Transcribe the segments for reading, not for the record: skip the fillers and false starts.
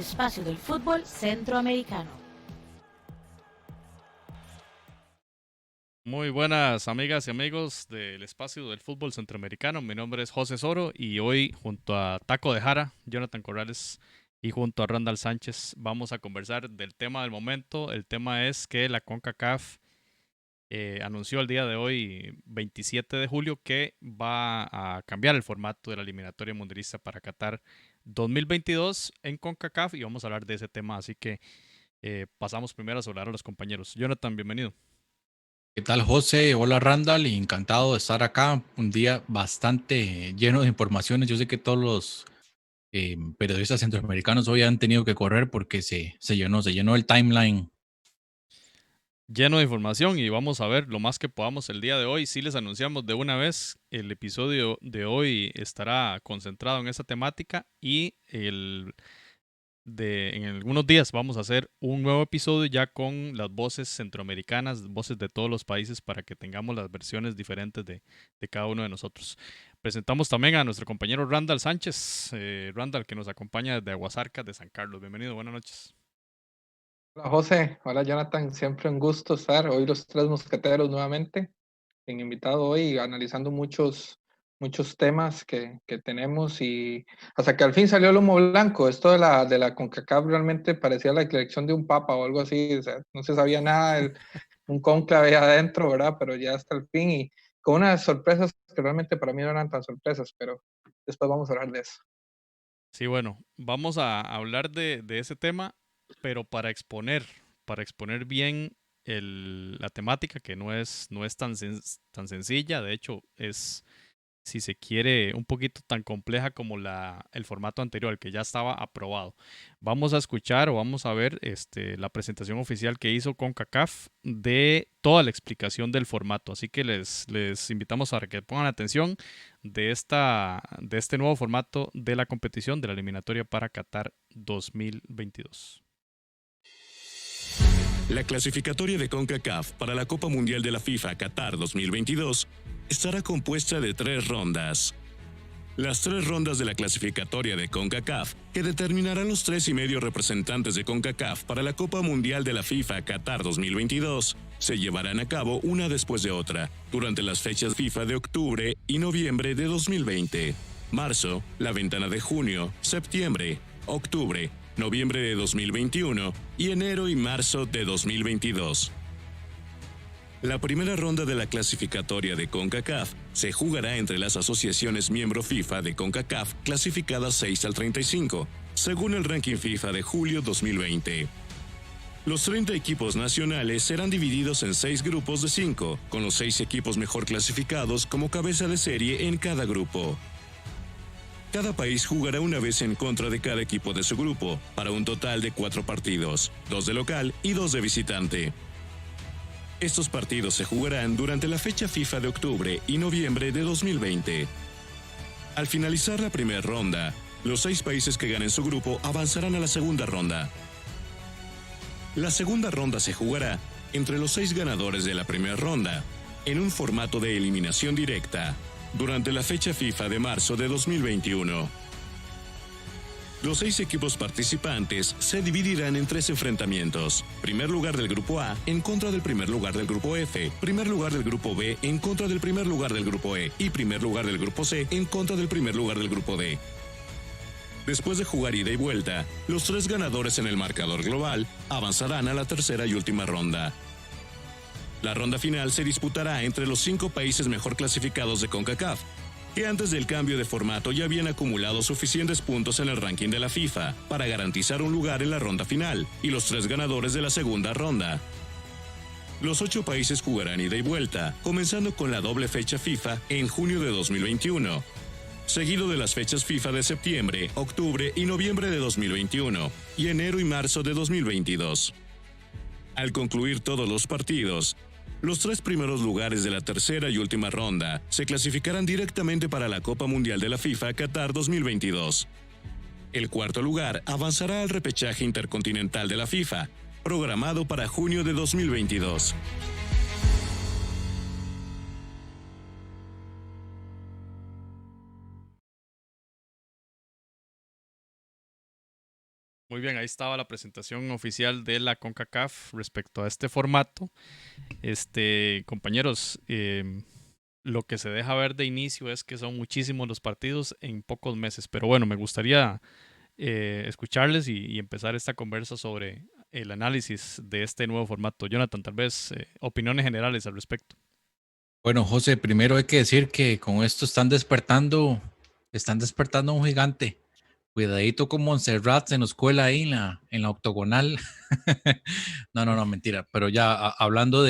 espacio del fútbol centroamericano. Muy buenas amigas y amigos del espacio del fútbol centroamericano. Mi nombre es José Soro y hoy junto a Taco de Jara, Jonathan Corrales y junto a Randall Sánchez vamos a conversar del tema del momento. El tema es que la CONCACAF anunció el día de hoy, 27 de julio, que va a cambiar el formato de la eliminatoria mundialista para Qatar 2022 en CONCACAF y vamos a hablar de ese tema. Así que pasamos primero a saludar a los compañeros. Jonathan, bienvenido. ¿Qué tal, José? Hola, Randall, y encantado de estar acá. Un día bastante lleno de informaciones. Yo sé que todos los periodistas centroamericanos hoy han tenido que correr porque se llenó el timeline. Lleno de información y vamos a ver lo más que podamos el día de hoy. Si les anunciamos de una vez, el episodio de hoy estará concentrado en esa temática y en algunos días vamos a hacer un nuevo episodio ya con las voces centroamericanas, voces de todos los países para que tengamos las versiones diferentes de cada uno de nosotros. Presentamos también a nuestro compañero Randall Sánchez, Randall que nos acompaña desde Aguasarcas de San Carlos. Bienvenido, buenas noches. Hola José, hola Jonathan, siempre un gusto estar hoy los tres mosqueteros nuevamente, en invitado hoy analizando muchos temas que tenemos y hasta que al fin salió el humo blanco. Esto de la CONCACAF realmente parecía la elección de un papa o algo así, o sea, no se sabía nada, un cónclave adentro, ¿verdad? Pero ya hasta el fin y con unas sorpresas que realmente para mí no eran tan sorpresas, pero después vamos a hablar de eso. Sí, bueno, vamos a hablar de ese tema, pero para exponer bien la temática, que no es tan sencilla, de hecho es, si se quiere, un poquito tan compleja como el formato anterior, que ya estaba aprobado. Vamos a escuchar o vamos a ver la presentación oficial que hizo CONCACAF de toda la explicación del formato. Así que les invitamos a que pongan atención de este nuevo formato de la competición de la eliminatoria para Qatar 2022. La clasificatoria de CONCACAF para la Copa Mundial de la FIFA Qatar 2022 estará compuesta de 3 rondas. Las 3 rondas de la clasificatoria de CONCACAF, que determinarán los 3,5 representantes de CONCACAF para la Copa Mundial de la FIFA Qatar 2022, se llevarán a cabo una después de otra, durante las fechas FIFA de octubre y noviembre de 2020. Marzo, la ventana de junio, septiembre, octubre, noviembre de 2021 y enero y marzo de 2022. La primera ronda de la clasificatoria de CONCACAF se jugará entre las asociaciones miembro FIFA de CONCACAF clasificadas 6 al 35, según el ranking FIFA de julio 2020. Los 30 equipos nacionales serán divididos en 6 grupos de 5, con los 6 equipos mejor clasificados como cabeza de serie en cada grupo. Cada país jugará una vez en contra de cada equipo de su grupo, para un total de 4 partidos, 2 de local y 2 de visitante. Estos partidos se jugarán durante la fecha FIFA de octubre y noviembre de 2020. Al finalizar la primera ronda, los 6 países que ganen su grupo avanzarán a la segunda ronda. La segunda ronda se jugará entre los 6 ganadores de la primera ronda, en un formato de eliminación directa, durante la fecha FIFA de marzo de 2021. Los 6 equipos participantes se dividirán en 3 enfrentamientos. Primer lugar del grupo A en contra del primer lugar del grupo F, primer lugar del grupo B en contra del primer lugar del grupo E y primer lugar del grupo C en contra del primer lugar del grupo D. Después de jugar ida y vuelta, los 3 ganadores en el marcador global avanzarán a la tercera y última ronda. La ronda final se disputará entre los 5 países mejor clasificados de CONCACAF, que antes del cambio de formato ya habían acumulado suficientes puntos en el ranking de la FIFA para garantizar un lugar en la ronda final, y los 3 ganadores de la segunda ronda. Los 8 países jugarán ida y vuelta, comenzando con la doble fecha FIFA en junio de 2021, seguido de las fechas FIFA de septiembre, octubre y noviembre de 2021, y enero y marzo de 2022. Al concluir todos los partidos, los 3 primeros lugares de la tercera y última ronda se clasificarán directamente para la Copa Mundial de la FIFA Qatar 2022. El cuarto lugar avanzará al repechaje intercontinental de la FIFA, programado para junio de 2022. Muy bien, ahí estaba la presentación oficial de la CONCACAF respecto a este formato. Compañeros, lo que se deja ver de inicio es que son muchísimos los partidos en pocos meses, pero bueno, me gustaría escucharles y empezar esta conversa sobre el análisis de este nuevo formato. Jonathan, tal vez opiniones generales al respecto. Bueno, José, primero hay que decir que con esto están despertando un gigante. Cuidadito con Montserrat, se nos cuela ahí en la octogonal. No, mentira. Pero ya hablando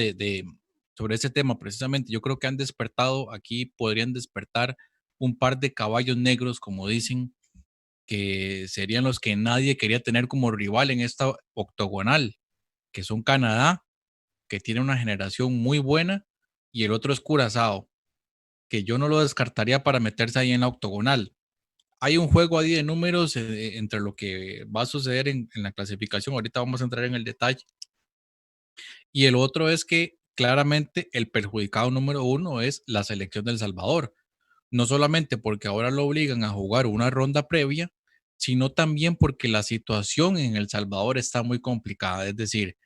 sobre ese tema precisamente, yo creo que han despertado, aquí podrían despertar un par de caballos negros, como dicen, que serían los que nadie quería tener como rival en esta octogonal, que son Canadá, que tiene una generación muy buena, y el otro es Curazao, que yo no lo descartaría para meterse ahí en la octogonal. Hay un juego ahí de números entre lo que va a suceder en la clasificación. Ahorita vamos a entrar en el detalle. Y el otro es que claramente el perjudicado número uno es la selección de El Salvador. No solamente porque ahora lo obligan a jugar una ronda previa, sino también porque la situación en El Salvador está muy complicada. Es decir,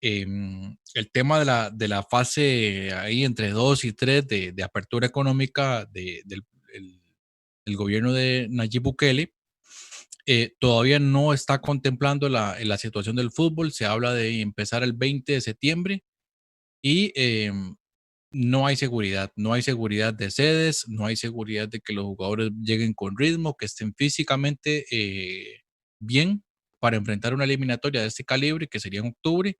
el tema de la fase ahí entre 2 y 3 de apertura económica del gobierno de Nayib Bukele todavía no está contemplando la situación del fútbol. Se habla de empezar el 20 de septiembre y no hay seguridad de sedes, no hay seguridad de que los jugadores lleguen con ritmo, que estén físicamente bien para enfrentar una eliminatoria de este calibre, que sería en octubre,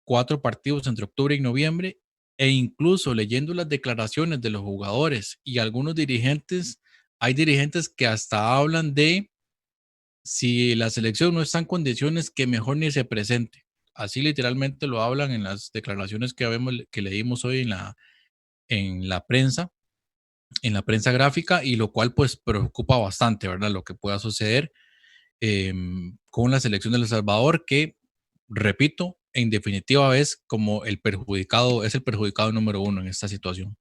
4 partidos entre octubre y noviembre, e incluso leyendo las declaraciones de los jugadores y algunos dirigentes, hay dirigentes que hasta hablan de si la selección no está en condiciones, que mejor ni se presente. Así literalmente lo hablan en las declaraciones que leímos hoy en en la prensa gráfica, y lo cual pues preocupa bastante, ¿verdad? Lo que pueda suceder con la selección de El Salvador, que, repito, en definitiva es como es el perjudicado número uno en esta situación.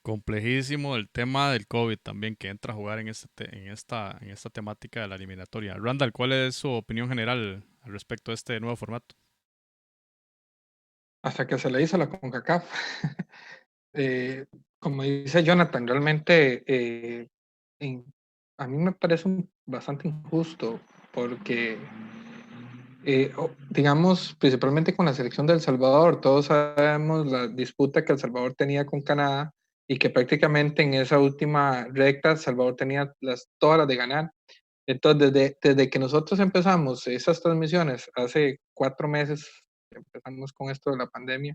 Complejísimo el tema del COVID también que entra a jugar en esta temática de la eliminatoria. Randall, ¿cuál es su opinión general al respecto de este nuevo formato? Hasta que se le hizo la CONCACAF. Como dice Jonathan, realmente en- a mí me parece bastante injusto porque, digamos, principalmente con la selección de El Salvador, todos sabemos la disputa que El Salvador tenía con Canadá y que prácticamente en esa última recta El Salvador tenía todas las de ganar. Entonces, desde que nosotros empezamos esas transmisiones, hace 4 meses, empezamos con esto de la pandemia,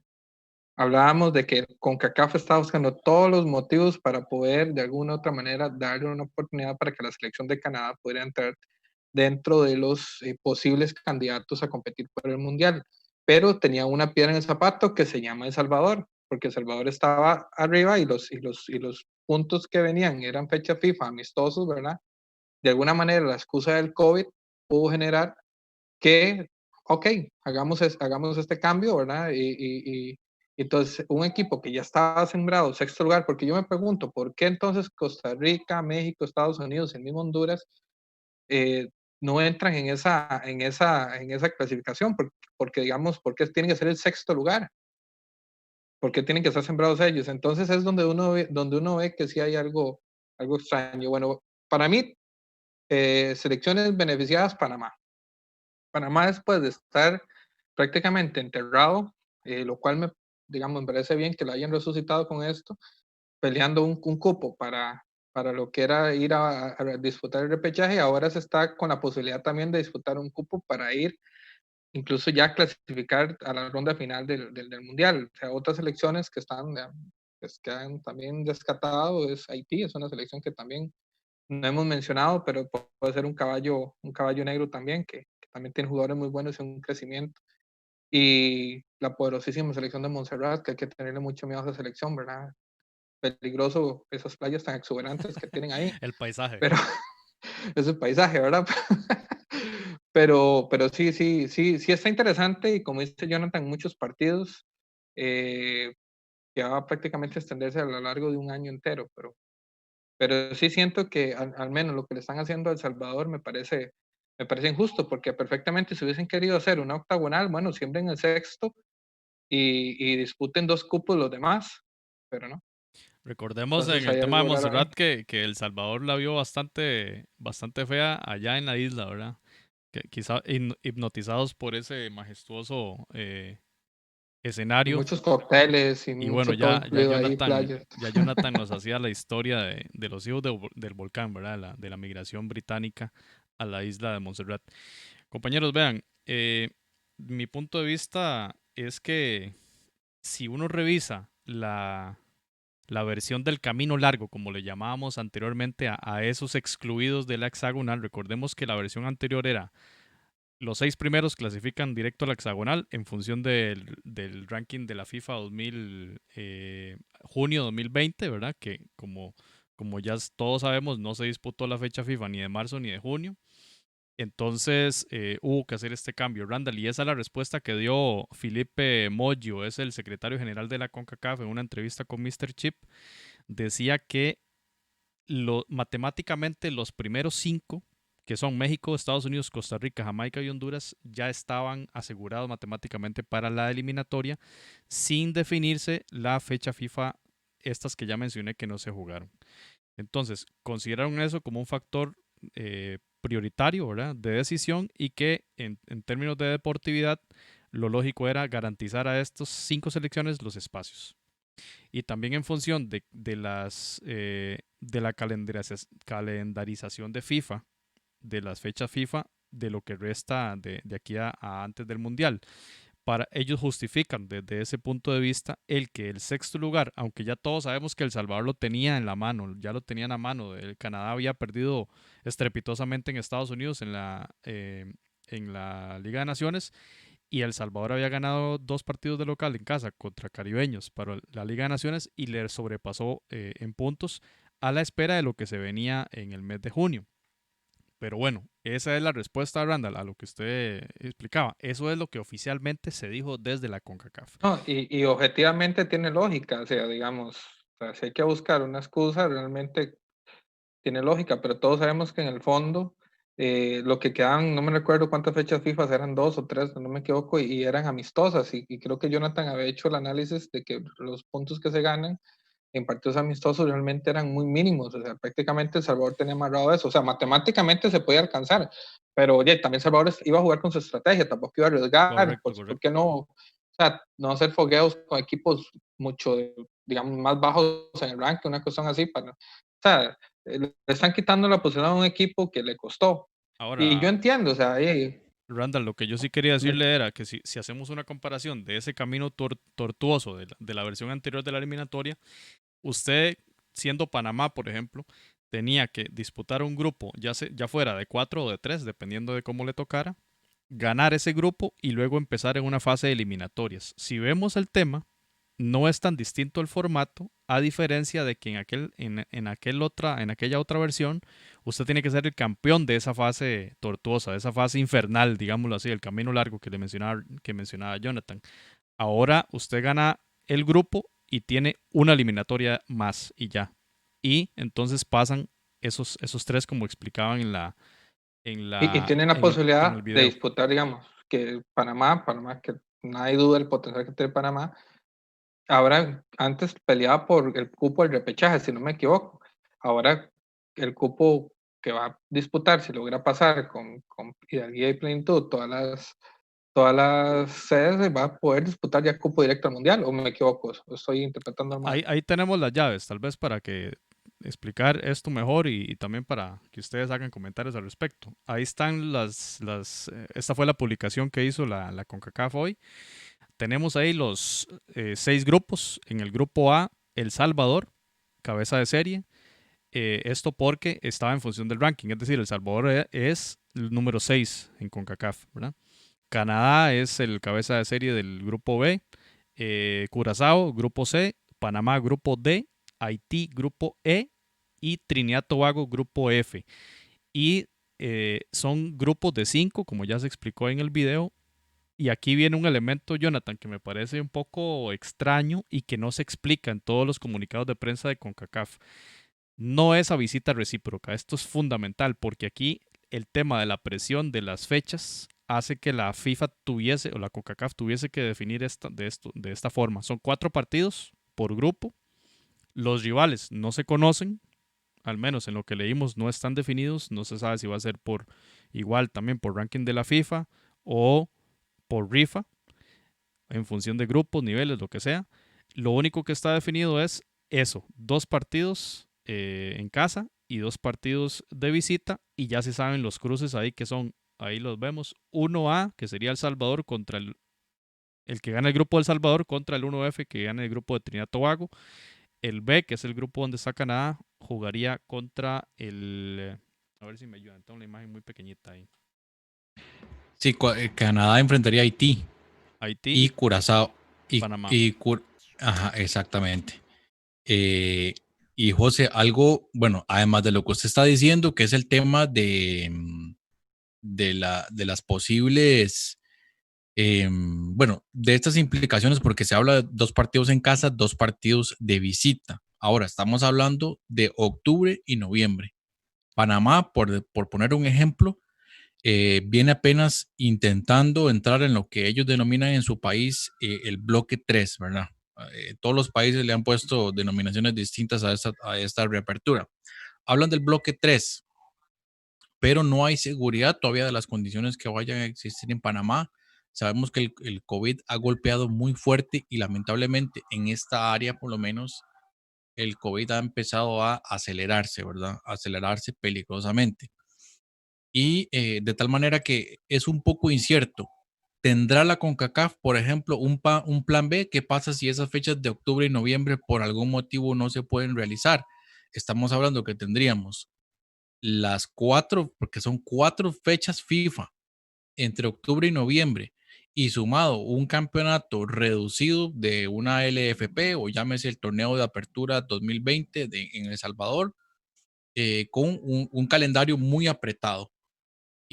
hablábamos de que CONCACAF estaba buscando todos los motivos para poder, de alguna u otra manera, darle una oportunidad para que la selección de Canadá pudiera entrar dentro de los posibles candidatos a competir por el Mundial. Pero tenía una piedra en el zapato que se llama El Salvador, porque El Salvador estaba arriba y los puntos que venían eran fecha FIFA, amistosos, ¿verdad? De alguna manera la excusa del COVID pudo generar que, ok, hagamos este cambio, ¿verdad? Y entonces un equipo que ya estaba sembrado sexto lugar, porque yo me pregunto, ¿por qué entonces Costa Rica, México, Estados Unidos, el mismo Honduras, eh, no entran en esa clasificación? Porque digamos, ¿por qué tienen que ser el sexto lugar? ¿Por qué tienen que estar sembrados ellos? Entonces es donde uno ve que sí hay algo extraño. Bueno, para mí, selecciones beneficiadas, Panamá. Panamá, después de estar prácticamente enterrado, lo cual digamos, me parece bien que lo hayan resucitado con esto, peleando un cupo para lo que era ir a disputar el repechaje. Ahora se está con la posibilidad también de disputar un cupo para ir incluso ya clasificar a la ronda final del Mundial. O sea, otras selecciones que están, pues, que han también descartado es Haití, es una selección que también no hemos mencionado, pero puede ser un caballo negro también, que también tiene jugadores muy buenos y un crecimiento. Y la poderosísima selección de Montserrat, que hay que tenerle mucho miedo a esa selección, ¿verdad? Peligroso esas playas tan exuberantes que tienen ahí, El paisaje. pero es el paisaje, ¿verdad? Pero sí, sí, sí, sí está interesante y como dice Jonathan, muchos partidos que va a prácticamente extenderse a lo largo de un año entero, pero sí siento que al menos lo que le están haciendo a El Salvador me me parece injusto, porque perfectamente si hubiesen querido hacer una octagonal, bueno, siembren el sexto y disputen 2 cupos los demás, pero no. Recordemos en Entonces el hay tema de algo raro ahí. Montserrat que El Salvador la vio bastante fea allá en la isla, ¿verdad? Que quizá hipnotizados por ese majestuoso Y escenario. muchos cócteles y Y bueno, mucho todo incluido ahí, playas. ya Jonathan nos hacía la historia de los hijos del volcán, ¿verdad? De la migración británica a la isla de Montserrat. Compañeros, vean, mi punto de vista es que si uno revisa la versión del camino largo, como le llamábamos anteriormente a esos excluidos de la hexagonal, recordemos que la versión anterior era los 6 primeros clasifican directo a la hexagonal en función del ranking de la FIFA 2000, junio 2020, ¿verdad? Que como ya todos sabemos, no se disputó la fecha FIFA ni de marzo ni de junio. Entonces hubo que hacer este cambio, Randall, y esa es la respuesta que dio Felipe Moggio, es el secretario general de la CONCACAF, en una entrevista con Mr. Chip. Decía que matemáticamente los primeros 5, que son México, Estados Unidos, Costa Rica, Jamaica y Honduras, ya estaban asegurados matemáticamente para la eliminatoria, sin definirse la fecha FIFA, estas que ya mencioné que no se jugaron. Entonces, consideraron eso como un factor prioritario, ¿verdad?, de decisión, y que en términos de deportividad, lo lógico era garantizar a estas 5 selecciones los espacios. Y también en función de la calendarización de FIFA, de las fechas FIFA, de lo que resta de aquí a antes del Mundial. Para ellos justifican desde ese punto de vista el que el sexto lugar, aunque ya todos sabemos que El Salvador lo tenía en la mano, ya lo tenían a mano, el Canadá había perdido estrepitosamente en Estados Unidos en la Liga de Naciones, y El Salvador había ganado 2 partidos de local en casa contra caribeños para la Liga de Naciones y le sobrepasó en puntos, a la espera de lo que se venía en el mes de junio. Pero bueno, esa es la respuesta, Randall, a lo que usted explicaba. Eso es lo que oficialmente se dijo desde la CONCACAF. No, y objetivamente tiene lógica, o sea, digamos, o sea, si hay que buscar una excusa, realmente tiene lógica, pero todos sabemos que en el fondo lo que quedaban, no me recuerdo cuántas fechas FIFA, eran 2 o 3, no me equivoco, y eran amistosas, y creo que Jonathan había hecho el análisis de que los puntos que se ganan en partidos amistosos realmente eran muy mínimos, o sea, prácticamente El Salvador tenía amarrado eso, o sea, matemáticamente se podía alcanzar, pero oye, también Salvador iba a jugar con su estrategia, tampoco iba a arriesgar, Correcto, ¿por qué no? O sea, no hacer fogueos con equipos mucho, digamos, más bajos en el ranking, una cuestión así, o sea, le están quitando la posibilidad a un equipo que le costó, y yo Ahora, entiendo, o sea, Randall, lo que yo sí quería decirle era que si hacemos una comparación de ese camino tortuoso de la versión anterior de la eliminatoria, usted, siendo Panamá, por ejemplo, tenía que disputar un grupo, ya fuera de 4 o de 3, dependiendo de cómo le tocara, ganar ese grupo y luego empezar en una fase de eliminatorias. Si vemos el tema, no es tan distinto el formato, a diferencia de que en aquella otra versión, usted tiene que ser el campeón de esa fase tortuosa, de esa fase infernal, digámoslo así, el camino largo que mencionaba Jonathan. Ahora usted gana el grupo y tiene una eliminatoria más y ya. Y entonces pasan esos 3, como explicaban y tienen la en el posibilidad de video. disputar, digamos, que Panamá, que nadie duda del potencial que tiene Panamá, ahora antes peleaba por el cupo del repechaje, si no me equivoco. Ahora el cupo que va a disputar, si logra pasar con hidalguía y plenitud, todas las sedes, va a poder disputar ya cupo directo al Mundial, o me equivoco, o estoy interpretando mal. Ahí tenemos las llaves, tal vez para que explicar esto mejor y también para que ustedes hagan comentarios al respecto. Ahí están esta fue la publicación que hizo la CONCACAF hoy. Tenemos ahí los 6 grupos. En el grupo A, El Salvador, cabeza de serie. Esto porque estaba en función del ranking, es decir, El Salvador es el número 6 en CONCACAF, ¿verdad? Canadá es el cabeza de serie del grupo B, Curazao, grupo C, Panamá, grupo D, Haití, grupo E, y Trinidad y Tobago, grupo F. Y son grupos de 5, como ya se explicó en el video. Y aquí viene un elemento, Jonathan, que me parece un poco extraño y que no se explica en todos los comunicados de prensa de CONCACAF. No es a visita recíproca. Esto es fundamental porque aquí el tema de la presión de las fechas hace que la FIFA tuviese, o la CONCACAF tuviese que definir de esta forma. Son 4 partidos por grupo. Los rivales no se conocen, al menos en lo que leímos no están definidos. No se sabe si va a ser por igual también por ranking de la FIFA o por rifa, en función de grupos, niveles, lo que sea. Lo único que está definido es eso, 2 partidos en casa y 2 partidos de visita, y ya se saben los cruces ahí que son, ahí los vemos, 1A, que sería El Salvador contra el que gana el grupo de El Salvador contra el 1F que gana el grupo de Trinidad y Tobago. El B, que es el grupo donde está Canadá, jugaría contra el... A ver si me ayudan, tengo una imagen muy pequeñita ahí. Sí, Canadá enfrentaría a Haití Haití y Curazao. Panamá. Ajá, exactamente. Y José, algo, bueno, además de lo que usted está diciendo, que es el tema de las posibles, bueno, de estas implicaciones, porque se habla de 2 partidos en casa, 2 partidos de visita. Ahora, estamos hablando de octubre y noviembre. Panamá, por poner un ejemplo, viene apenas intentando entrar en lo que ellos denominan en su país el bloque 3, ¿verdad? Todos los países le han puesto denominaciones distintas a esta reapertura. Hablan del bloque 3, pero no hay seguridad todavía de las condiciones que vayan a existir en Panamá. Sabemos que el COVID ha golpeado muy fuerte y lamentablemente en esta área, por lo menos, el COVID ha empezado a acelerarse, ¿verdad? Acelerarse peligrosamente. Y de tal manera que es un poco incierto. ¿Tendrá la CONCACAF, por ejemplo, un plan B? ¿Qué pasa si esas fechas de octubre y noviembre por algún motivo no se pueden realizar? Estamos hablando que tendríamos las 4, porque son 4 fechas FIFA entre octubre y noviembre, y sumado un campeonato reducido de una LFP o llámese el torneo de apertura 2020 en El Salvador, con un calendario muy apretado.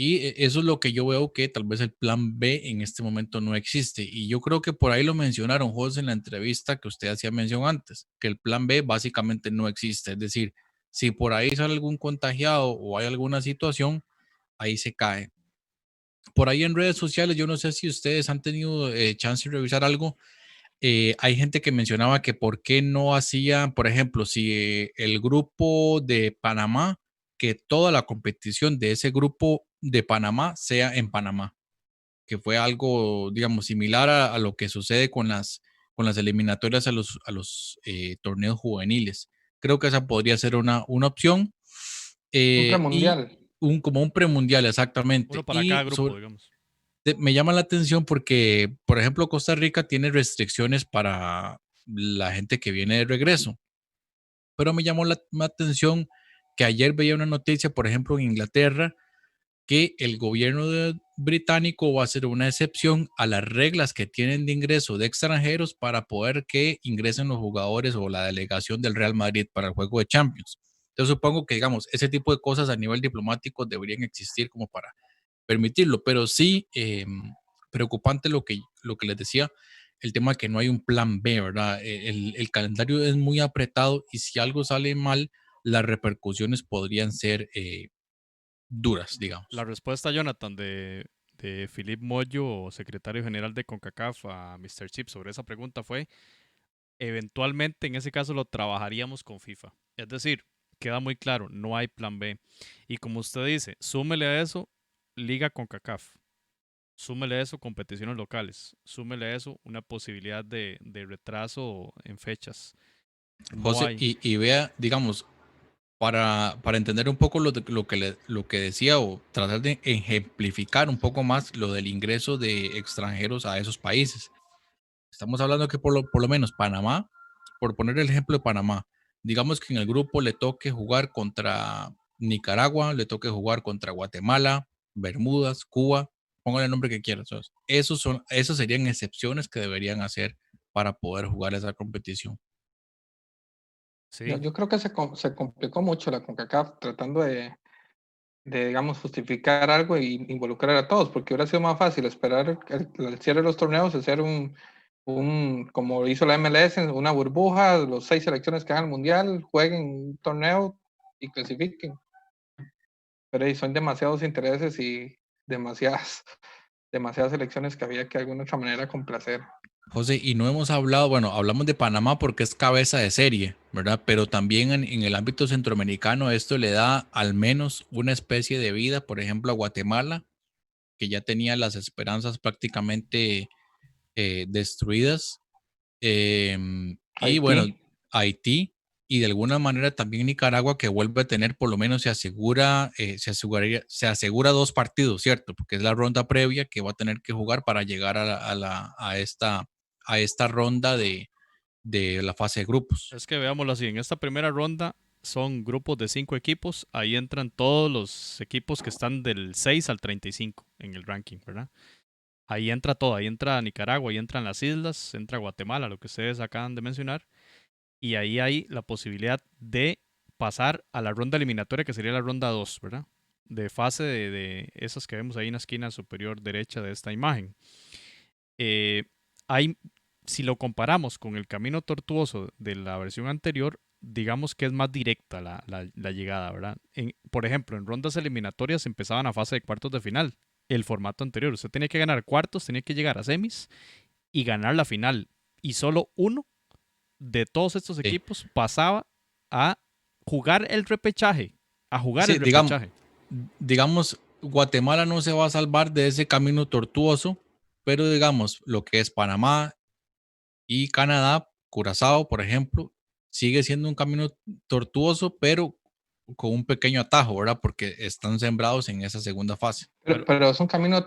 Y eso es lo que yo veo, que tal vez el plan B en este momento no existe. Y yo creo que por ahí lo mencionaron, José, en la entrevista que usted hacía mención antes, que el plan B básicamente no existe. Es decir, si por ahí sale algún contagiado o hay alguna situación, ahí se cae. Por ahí en redes sociales, yo no sé si ustedes han tenido chance de revisar algo. Hay gente que mencionaba que por qué no hacían, por ejemplo, si el grupo de Panamá, que toda la competición de ese grupo de Panamá sea en Panamá, que fue algo, digamos, similar a lo que sucede con las eliminatorias a los torneos juveniles. Creo que esa podría ser una opción. Un Y premundial. como un premundial, exactamente. Uno para cada grupo, digamos. Me llama la atención porque, por ejemplo, Costa Rica tiene restricciones para la gente que viene de regreso, pero me llamó la atención que ayer veía una noticia, por ejemplo, en Inglaterra, que el gobierno británico va a hacer una excepción a las reglas que tienen de ingreso de extranjeros para poder que ingresen los jugadores o la delegación del Real Madrid para el juego de Champions. Entonces supongo que, digamos, ese tipo de cosas a nivel diplomático deberían existir como para permitirlo, pero sí preocupante lo que les decía, el tema de que no hay un plan B, ¿verdad? El calendario es muy apretado y si algo sale mal, las repercusiones podrían ser duras, La digamos. respuesta, Jonathan, de Philip Moyo, secretario general de CONCACAF, a Mr. Chip sobre esa pregunta fue: eventualmente en ese caso lo trabajaríamos con FIFA. Es decir, queda muy claro, no hay plan B. Y como usted dice, súmele a eso Liga CONCACAF, súmele a eso competiciones locales, súmele a eso una posibilidad de retraso en fechas. No José, hay. y vea, digamos, para entender un poco lo que decía o tratar de ejemplificar un poco más lo del ingreso de extranjeros a esos países. Estamos hablando que por lo menos Panamá, por poner el ejemplo de Panamá, digamos que en el grupo le toque jugar contra Nicaragua, le toque jugar contra Guatemala, Bermudas, Cuba, póngale el nombre que quieras. Esos serían excepciones que deberían hacer para poder jugar esa competición. Sí, Yo creo que se complicó mucho la CONCACAF tratando digamos, justificar algo e involucrar a todos, porque hubiera sido más fácil esperar el cierre de los torneos, hacer como hizo la MLS, una burbuja, los 6 selecciones que hagan el mundial, jueguen un torneo y clasifiquen. pero ahí son demasiados intereses y demasiadas elecciones que había que de alguna otra manera complacer. José, y no hemos hablado, bueno, hablamos de Panamá porque es cabeza de serie, ¿verdad? Pero también en el ámbito centroamericano esto le da al menos una especie de vida, por ejemplo, a Guatemala, que ya tenía las esperanzas prácticamente destruidas. Y bueno, Haití. Haití y de alguna manera también Nicaragua, que vuelve a tener, por lo menos se asegura 2 partidos, ¿cierto? Porque es la ronda previa que va a tener que jugar para llegar a esta ronda de la fase de grupos. Es que veámoslo así, en esta primera ronda son grupos de 5 equipos, ahí entran todos los equipos que están del 6 al 35 en el ranking, ¿verdad? Ahí entra todo, ahí entra Nicaragua, ahí entran las islas, entra Guatemala, lo que ustedes acaban de mencionar, y ahí hay la posibilidad de pasar a la ronda eliminatoria, que sería la ronda 2, ¿verdad? De fase de esas que vemos ahí en la esquina superior derecha de esta imagen. Eh, hay, si lo comparamos con el camino tortuoso de la versión anterior, digamos que es más directa la llegada, ¿verdad? Por ejemplo, en rondas eliminatorias empezaban a fase de cuartos de final, el formato anterior. Usted tenía que ganar cuartos, tenía que llegar a semis y ganar la final. Y solo uno de todos estos Sí. equipos pasaba a jugar el repechaje. A jugar Sí, el repechaje. digamos, Guatemala no se va a salvar de ese camino tortuoso, pero digamos, lo que es Panamá y Canadá, Curazao, por ejemplo, sigue siendo un camino tortuoso, pero con un pequeño atajo, ¿verdad? Porque están sembrados en esa segunda fase. Pero es un camino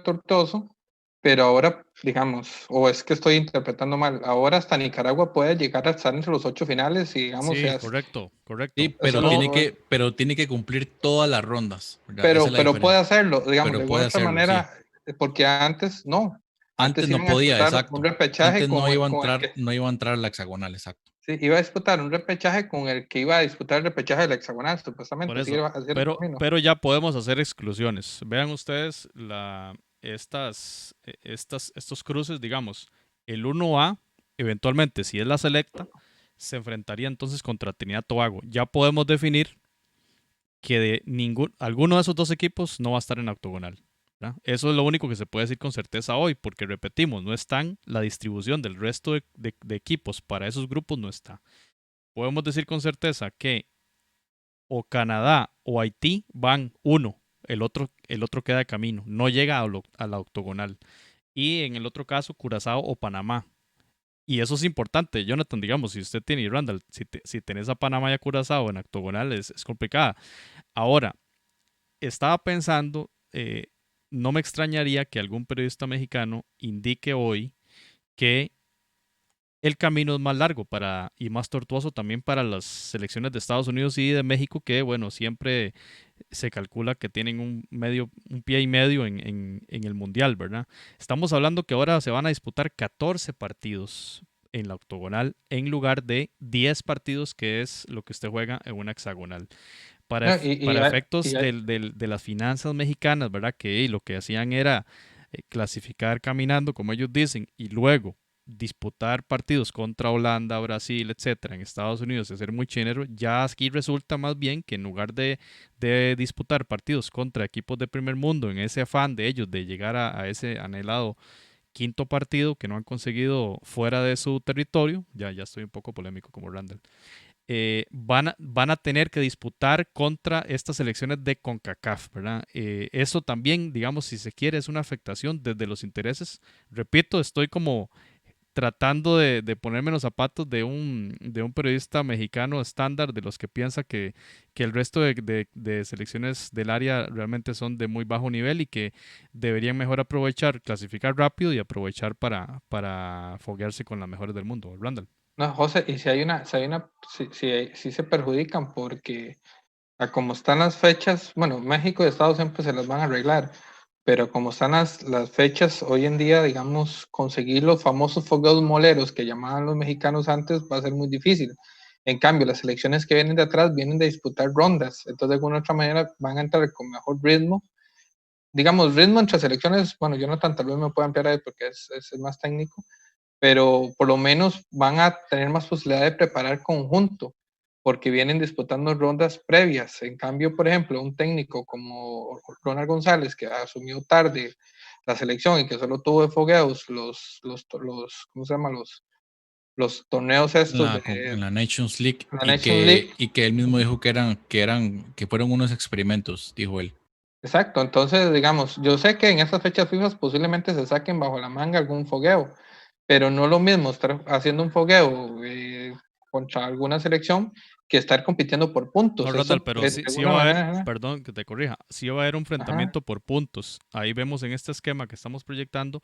tortuoso, pero ahora, digamos, o es que estoy interpretando mal, ahora hasta Nicaragua puede llegar a estar entre los 8 finales y digamos, Sí, ya correcto. Sí, pero Eso tiene que cumplir todas las rondas, ¿verdad? Esa pero, es la pero puede diferencia. hacerlo, digamos, Pero de puede alguna otra hacerlo, sí. manera, porque antes no. Antes no iban a podía, disputar exacto. un repechaje Antes no iba a con el entrar, que, no iba a entrar a la hexagonal, exacto. sí, iba a disputar un repechaje con el que iba a disputar el repechaje del hexagonal, Por supuestamente. Así eso. era el camino. Pero ya podemos hacer exclusiones. Vean ustedes estos cruces, digamos. El 1A, eventualmente, si es la selecta, se enfrentaría entonces contra Trinidad y Tobago. Ya podemos definir que alguno de esos dos equipos no va a estar en octogonal, ¿verdad? Eso es lo único que se puede decir con certeza hoy, porque repetimos, no están la distribución del resto de equipos para esos grupos, no está. Podemos decir con certeza que o Canadá o Haití van uno, el otro queda de camino, no llega a la octogonal. Y en el otro caso, Curazao o Panamá. Y eso es importante, Jonathan, digamos, si usted tiene, y Randall, si tenés a Panamá y a Curazao en octogonal es complicada. Ahora, estaba pensando, no me extrañaría que algún periodista mexicano indique hoy que el camino es más largo y más tortuoso también para las selecciones de Estados Unidos y de México, que bueno, siempre se calcula que tienen un pie y medio en el Mundial, ¿verdad? Estamos hablando que ahora se van a disputar 14 partidos en la octogonal en lugar de 10 partidos, que es lo que usted juega en una hexagonal. Para, No, para efectos de las finanzas mexicanas, ¿verdad? Que lo que hacían era clasificar caminando, como ellos dicen, y luego disputar partidos contra Holanda, Brasil, etcétera, en Estados Unidos, de ser muy chinero, ya aquí resulta más bien que en lugar de disputar partidos contra equipos de primer mundo, en ese afán de ellos de llegar a ese anhelado quinto partido que no han conseguido fuera de su territorio, ya estoy un poco polémico como Randall, van a tener que disputar contra estas selecciones de CONCACAF, ¿verdad? Eso también, digamos, si se quiere, es una afectación desde los intereses. Repito, estoy como tratando de ponerme en los zapatos de un periodista mexicano estándar, de los que piensa que el resto de selecciones del área realmente son de muy bajo nivel y que deberían mejor aprovechar, clasificar rápido y aprovechar para foguearse con las mejores del mundo. Randall. No, José, y si se perjudican porque a como están las fechas, bueno, México y Estados siempre se las van a arreglar, pero como están las fechas hoy en día, digamos, conseguir los famosos fogueos moleros que llamaban los mexicanos antes va a ser muy difícil. En cambio, las selecciones que vienen de atrás vienen de disputar rondas, entonces de alguna otra manera van a entrar con mejor ritmo. Digamos, ritmo entre selecciones, bueno, Jonathan tal vez me pueda ampliar ahí porque es más técnico, pero por lo menos van a tener más posibilidad de preparar conjunto. porque vienen disputando rondas previas. En cambio, por ejemplo, un técnico como Ronald González, que asumió tarde la selección y que solo tuvo de fogueos ¿cómo se llama? Los torneos estos de En la Nations League la Nations League. y que él mismo dijo que fueron unos experimentos, dijo él. Exacto, entonces digamos, yo sé que en estas fechas fijas posiblemente se saquen bajo la manga algún fogueo, pero no lo mismo estar haciendo un fogueo contra alguna selección que estar compitiendo por puntos. No, Randall, pero de sí, alguna va a haber, manera, perdón que te corrija, sí va a haber un ajá, enfrentamiento por puntos. Ahí vemos en este esquema que estamos proyectando,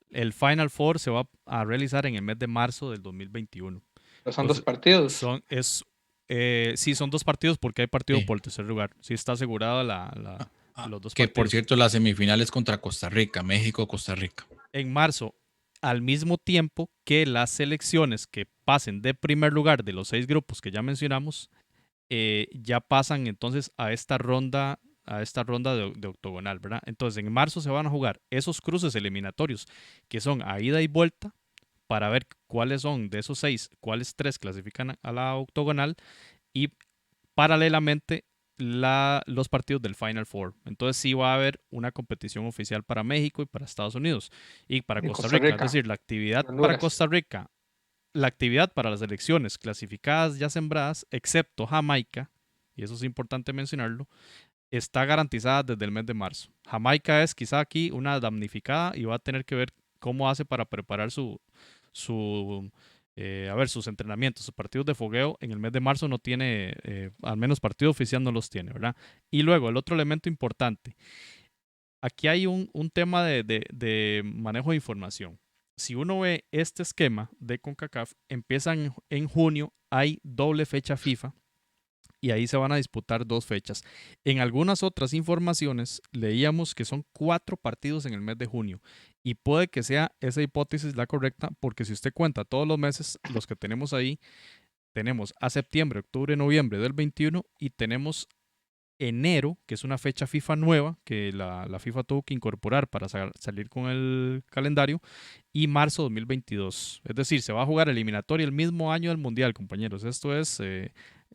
el Final Four se va a realizar en el mes de marzo del 2021. pero son 2 Entonces, partidos. sí, son 2 partidos porque hay partido Sí. por el tercer lugar. Sí está asegurada los 2 Que por partidos. cierto, las semifinales contra Costa Rica, México, Costa Rica. En marzo, al mismo tiempo que las selecciones que pasen de primer lugar de los 6 grupos que ya mencionamos, ya pasan entonces a esta ronda de octogonal, ¿verdad? Entonces en marzo se van a jugar esos cruces eliminatorios que son a ida y vuelta para ver cuáles son de esos 6, cuáles 3 clasifican a la octogonal y paralelamente los partidos del Final Four. Entonces sí va a haber una competición oficial para México y para Estados Unidos y para Y Costa Costa Rica. Es Rica, decir, la actividad para Honduras. Costa Rica, la actividad para las elecciones clasificadas ya sembradas, excepto Jamaica, y eso es importante mencionarlo, está garantizada desde el mes de marzo. Jamaica es quizá aquí una damnificada y va a tener que ver cómo hace para preparar su sus entrenamientos, sus partidos de fogueo. En el mes de marzo no tiene, al menos partido oficial no los tiene, ¿verdad? Y luego el otro elemento importante, aquí hay un tema de manejo de información. Si uno ve este esquema de CONCACAF, empiezan en junio, hay doble fecha FIFA y ahí se van a disputar 2 fechas. En algunas otras informaciones leíamos que son 4 partidos en el mes de junio y puede que sea esa hipótesis la correcta porque si usted cuenta todos los meses, los que tenemos ahí, tenemos a septiembre, octubre, noviembre del 21 y tenemos enero, que es una fecha FIFA nueva que la FIFA tuvo que incorporar para salir con el calendario, y marzo 2022. Es decir, se va a jugar eliminatoria el mismo año del Mundial, compañeros. Esto es,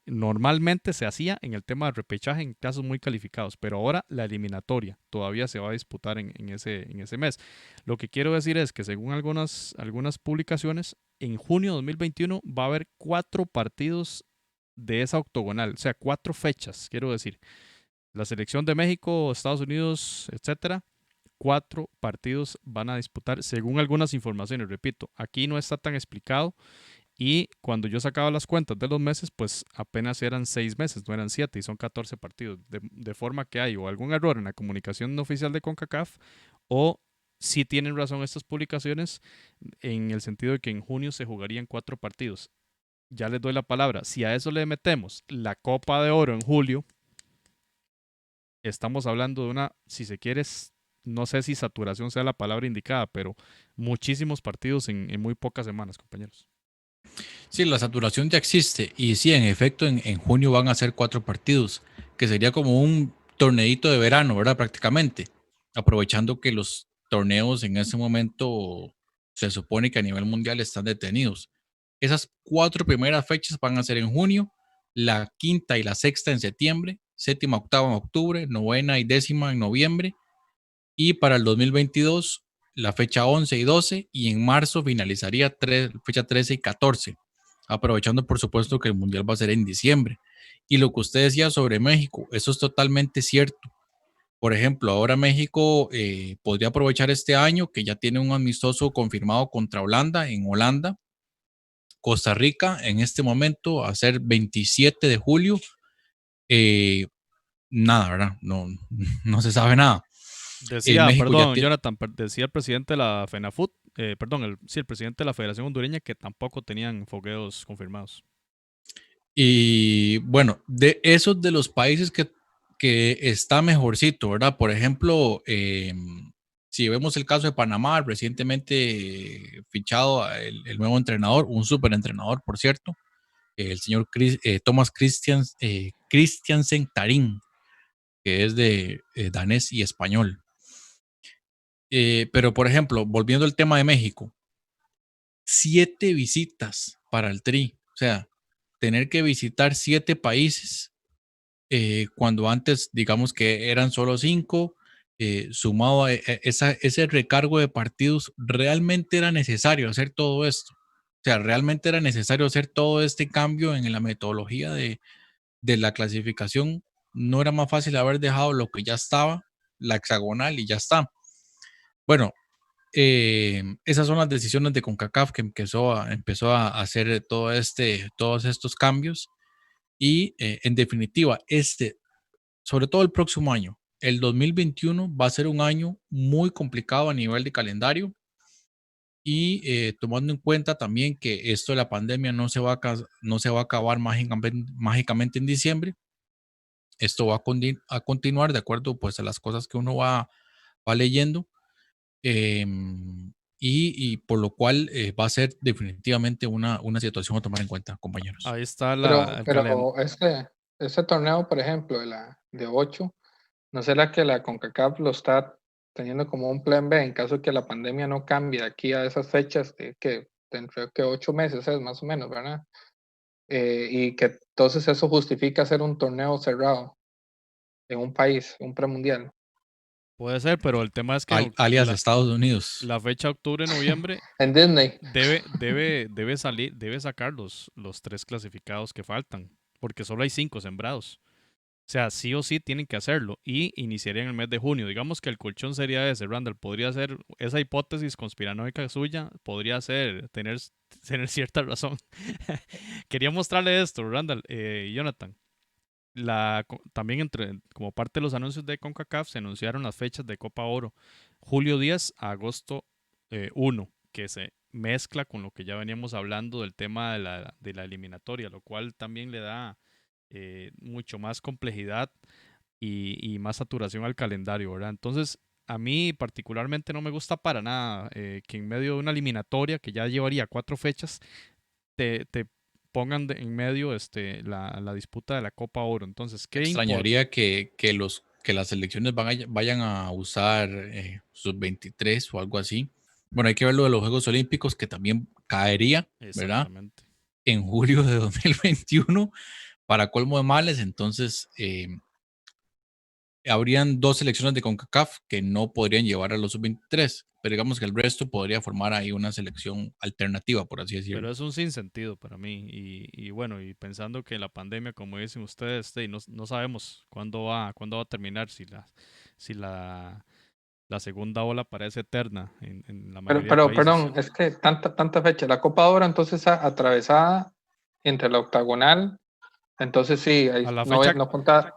normalmente se hacía en el tema de repechaje en casos muy calificados, pero ahora la eliminatoria todavía se va a disputar en ese mes. Lo que quiero decir es que según algunas publicaciones, en junio de 2021 va a haber 4 partidos de esa octogonal, o sea, 4 fechas, quiero decir. La selección de México, Estados Unidos, etcétera, 4 partidos van a disputar, según algunas informaciones, repito, aquí no está tan explicado y cuando yo sacaba las cuentas de los meses, pues apenas eran 6 meses, no eran 7 y son 14 partidos, de forma que hay o algún error en la comunicación oficial de CONCACAF o si tienen razón estas publicaciones en el sentido de que en junio se jugarían 4 partidos. Ya les doy la palabra. Si a eso le metemos la Copa de Oro en julio, estamos hablando de una, si se quiere, no sé si saturación sea la palabra indicada, pero muchísimos partidos en muy pocas semanas, compañeros. Sí, la saturación ya existe y sí, en efecto, en junio van a ser 4 partidos, que sería como un torneito de verano, ¿verdad? Prácticamente, aprovechando que los torneos en ese momento se supone que a nivel mundial están detenidos. Esas 4 primeras fechas van a ser en junio, la quinta y la sexta en septiembre, séptima, octava en octubre, novena y décima en noviembre, y para el 2022 la fecha 11 y 12, y en marzo finalizaría fecha 13 y 14, aprovechando por supuesto que el Mundial va a ser en diciembre. Y lo que usted decía sobre México, eso es totalmente cierto. Por ejemplo, ahora México podría aprovechar este año que ya tiene un amistoso confirmado contra Holanda en Holanda. Costa Rica en este momento, a ser 27 de julio, nada, ¿verdad? No, no se sabe nada. Decía, México ya perdón, tiene... Jonathan, decía el presidente de la FENAFUT, perdón, el presidente de la Federación Hondureña que tampoco tenían fogueos confirmados. Y bueno, de esos de los países que está mejorcito, ¿verdad? Por ejemplo, si vemos el caso de Panamá, recientemente fichado el nuevo entrenador, un súper entrenador, por cierto, el señor Thomas Christiansen Tarín, que es de danés y español. Pero, por ejemplo, volviendo al tema de México, 7 visitas para el Tri. O sea, tener que visitar 7 países, cuando antes, digamos que eran solo 5, sumado a ese recargo de partidos, ¿realmente era necesario hacer todo esto? O sea, ¿realmente era necesario hacer todo este cambio en la metodología de la clasificación? ¿No era más fácil haber dejado lo que ya estaba, la hexagonal y ya está? Bueno, esas son las decisiones de CONCACAF, que empezó a hacer todos estos cambios y, en definitiva, sobre todo el próximo año, el 2021 va a ser un año muy complicado a nivel de calendario y, tomando en cuenta también que esto de la pandemia no se va a acabar mágicamente en diciembre. Esto va a continuar de acuerdo, pues, a las cosas que uno va leyendo. Y por lo cual, va a ser definitivamente una situación a tomar en cuenta, compañeros. Ahí está Pero, el calendario. pero ese torneo, por ejemplo, de 8, ¿no será que la CONCACAF lo está teniendo como un plan B en caso que la pandemia no cambie aquí a esas fechas de que dentro de que 8 meses es más o menos, ¿verdad? Y que entonces eso justifica hacer un torneo cerrado en un país, un premundial. Puede ser, pero el tema es que Alias Estados Unidos. la fecha octubre-noviembre En Disney. debe sacar los 3 clasificados que faltan, porque solo hay 5 sembrados. O sea, sí o sí tienen que hacerlo y iniciaría en el mes de junio. Digamos que el colchón sería ese, Randall. Podría ser esa hipótesis conspiranoica suya, podría ser tener cierta razón. Quería mostrarle esto, Randall, Jonathan. También como parte de los anuncios de CONCACAF se anunciaron las fechas de Copa Oro. Julio 10 a agosto 1, que se mezcla con lo que ya veníamos hablando del tema de la eliminatoria, lo cual también le da mucho más complejidad y más saturación al calendario, ¿verdad? Entonces, a mí particularmente no me gusta para nada que en medio de una eliminatoria que ya llevaría 4 fechas, te pongan en medio la disputa de la Copa Oro. Entonces, ¿qué importa? Extrañaría que las selecciones vayan a usar, sus 23 o algo así. Bueno, hay que ver lo de los Juegos Olímpicos, que también caería, ¿verdad? Exactamente. En julio de 2021, para colmo de males. Entonces, habrían 2 selecciones de CONCACAF que no podrían llevar a los sub-23, pero digamos que el resto podría formar ahí una selección alternativa, por así decirlo. Pero es un sinsentido para mí. Y bueno, y pensando que la pandemia, como dicen ustedes, no sabemos cuándo va a terminar, si la segunda ola parece eterna en la mayoría de Pero, países. perdón, es que tanta fecha. La Copa Oro entonces está atravesada entre la octagonal. Entonces sí, ahí A la no, fecha, no cuenta.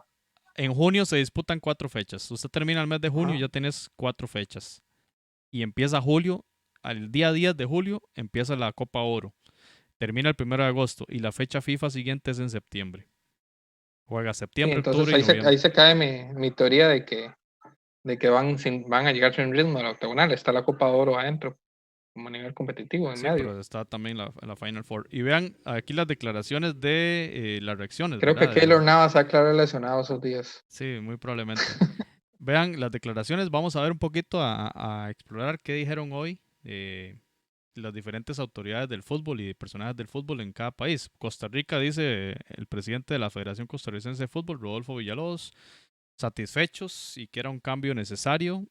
en junio se disputan 4 fechas. Usted termina el mes de junio y Ajá. ya tienes 4 fechas. Y empieza julio, al día 10 de julio empieza la Copa Oro. Termina el 1 de agosto y la fecha FIFA siguiente es en septiembre. Juega Sí, septiembre, entonces octubre y noviembre. ahí se cae mi teoría de que van a llegar sin ritmo a la octagonal. Está la Copa Oro adentro, como a nivel competitivo, en Sí, medio. pero está también la Final Four. Y vean aquí las declaraciones de las reacciones, Creo que ¿verdad? Keylor Navas se ha aclarado lesionado esos días. Sí, muy probablemente. Vean las declaraciones, vamos a ver un poquito a explorar qué dijeron hoy las diferentes autoridades del fútbol y personajes del fútbol en cada país. Costa Rica, dice el presidente de la Federación Costarricense de Fútbol, Rodolfo Villalobos, satisfechos y que era un cambio necesario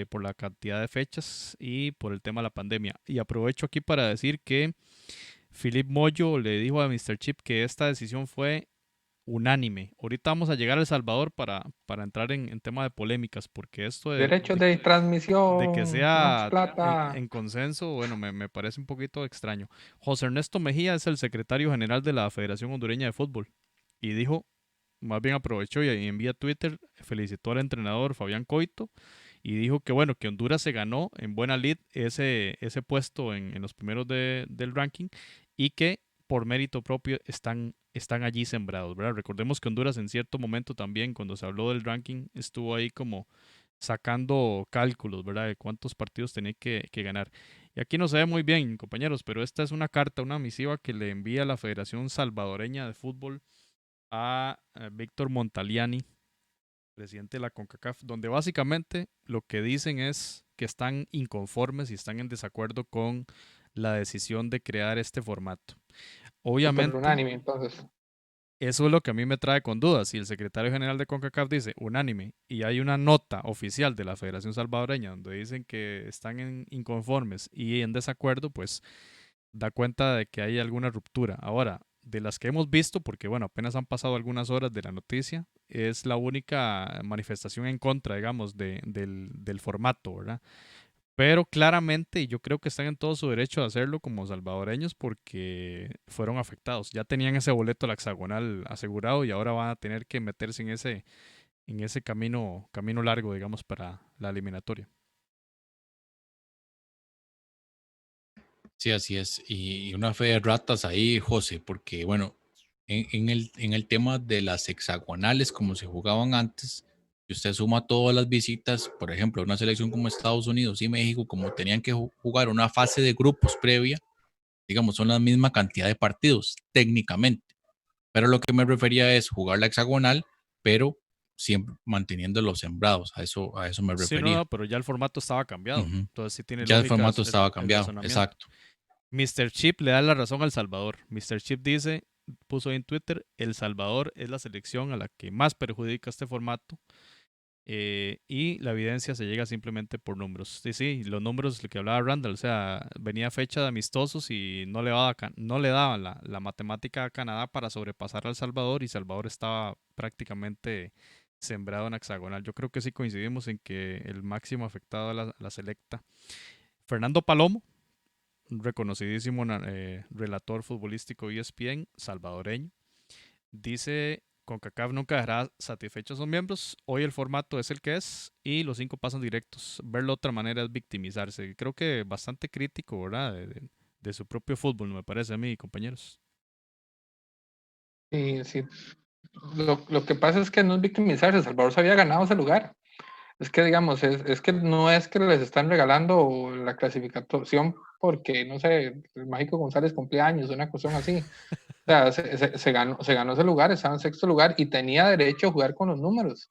por la cantidad de fechas y por el tema de la pandemia. Y aprovecho aquí para decir que Philip Moyo le dijo a Mr. Chip que esta decisión fue unánime. Ahorita vamos a llegar a El Salvador para entrar en tema de polémicas, porque esto Derechos de de que transmisión, más sea plata. en consenso, bueno, me parece un poquito extraño. José Ernesto Mejía es el secretario general de la Federación Hondureña de Fútbol y dijo, más bien aprovechó y envía Twitter, felicitó al entrenador Fabián Coito y dijo que bueno, que Honduras se ganó en buena lid ese puesto en los primeros del ranking y que por mérito propio están allí sembrados, ¿verdad? Recordemos que Honduras en cierto momento también, cuando se habló del ranking, estuvo ahí como sacando cálculos, ¿verdad? De cuántos partidos tenía que ganar. Y aquí no se ve muy bien, compañeros, pero esta es una carta, una misiva que le envía la Federación Salvadoreña de Fútbol a Víctor Montaliani, presidente de la CONCACAF, donde básicamente lo que dicen es que están inconformes y están en desacuerdo con la decisión de crear este formato. Súper Obviamente, unánime, entonces. eso es lo que a mí me trae con dudas. Si el secretario general de CONCACAF dice unánime y hay una nota oficial de la Federación Salvadoreña donde dicen que están inconformes y en desacuerdo, pues da cuenta de que hay alguna ruptura. Ahora, de las que hemos visto, porque bueno, apenas han pasado algunas horas de la noticia, es la única manifestación en contra, digamos, del formato, ¿verdad? Pero claramente, y yo creo que están en todo su derecho de hacerlo como salvadoreños porque fueron afectados. Ya tenían ese boleto a la hexagonal asegurado y ahora van a tener que meterse en ese camino largo, digamos, para la eliminatoria. Sí, así es. Y una fe de ratas ahí, José, porque bueno, en el tema de las hexagonales, como se jugaban antes, si usted suma todas las visitas, por ejemplo, una selección como Estados Unidos y México, como tenían que jugar una fase de grupos previa, digamos, son la misma cantidad de partidos, técnicamente. Pero lo que me refería es jugar la hexagonal, pero siempre manteniendo los sembrados. A eso me Sí, refería. no, pero ya el formato estaba cambiado. Ujú. Entonces sí tiene Ya el lógica formato estaba el cambiado, razonamiento. exacto. Mr. Chip le da la razón al Salvador. Mr. Chip dice, puso en Twitter, El Salvador es la selección a la que más perjudica este formato. Y la evidencia se llega simplemente por números. Sí, sí, los números que hablaba Randall, o sea, venía fecha de amistosos y no le daban la matemática a Canadá para sobrepasar al Salvador y Salvador estaba prácticamente sembrado en hexagonal. Yo creo que sí coincidimos en que el máximo afectado a la selecta. Fernando Palomo, un reconocidísimo relator futbolístico ESPN, salvadoreño, dice, CONCACAF nunca dejará satisfechos a sus miembros, hoy el formato es el que es y los 5 pasan directos. Verlo de otra manera es victimizarse. Creo que bastante crítico, ¿verdad? De su propio fútbol, me parece a mí, compañeros. Sí, sí. Lo que pasa es que no es victimizarse, Salvador se había ganado ese lugar. Es que, digamos, es que no es que les están regalando la clasificación porque, no sé, el Mágico González cumplía años, una cuestión así. O sea, se ganó ese lugar, estaba en sexto lugar y tenía derecho a jugar con los números,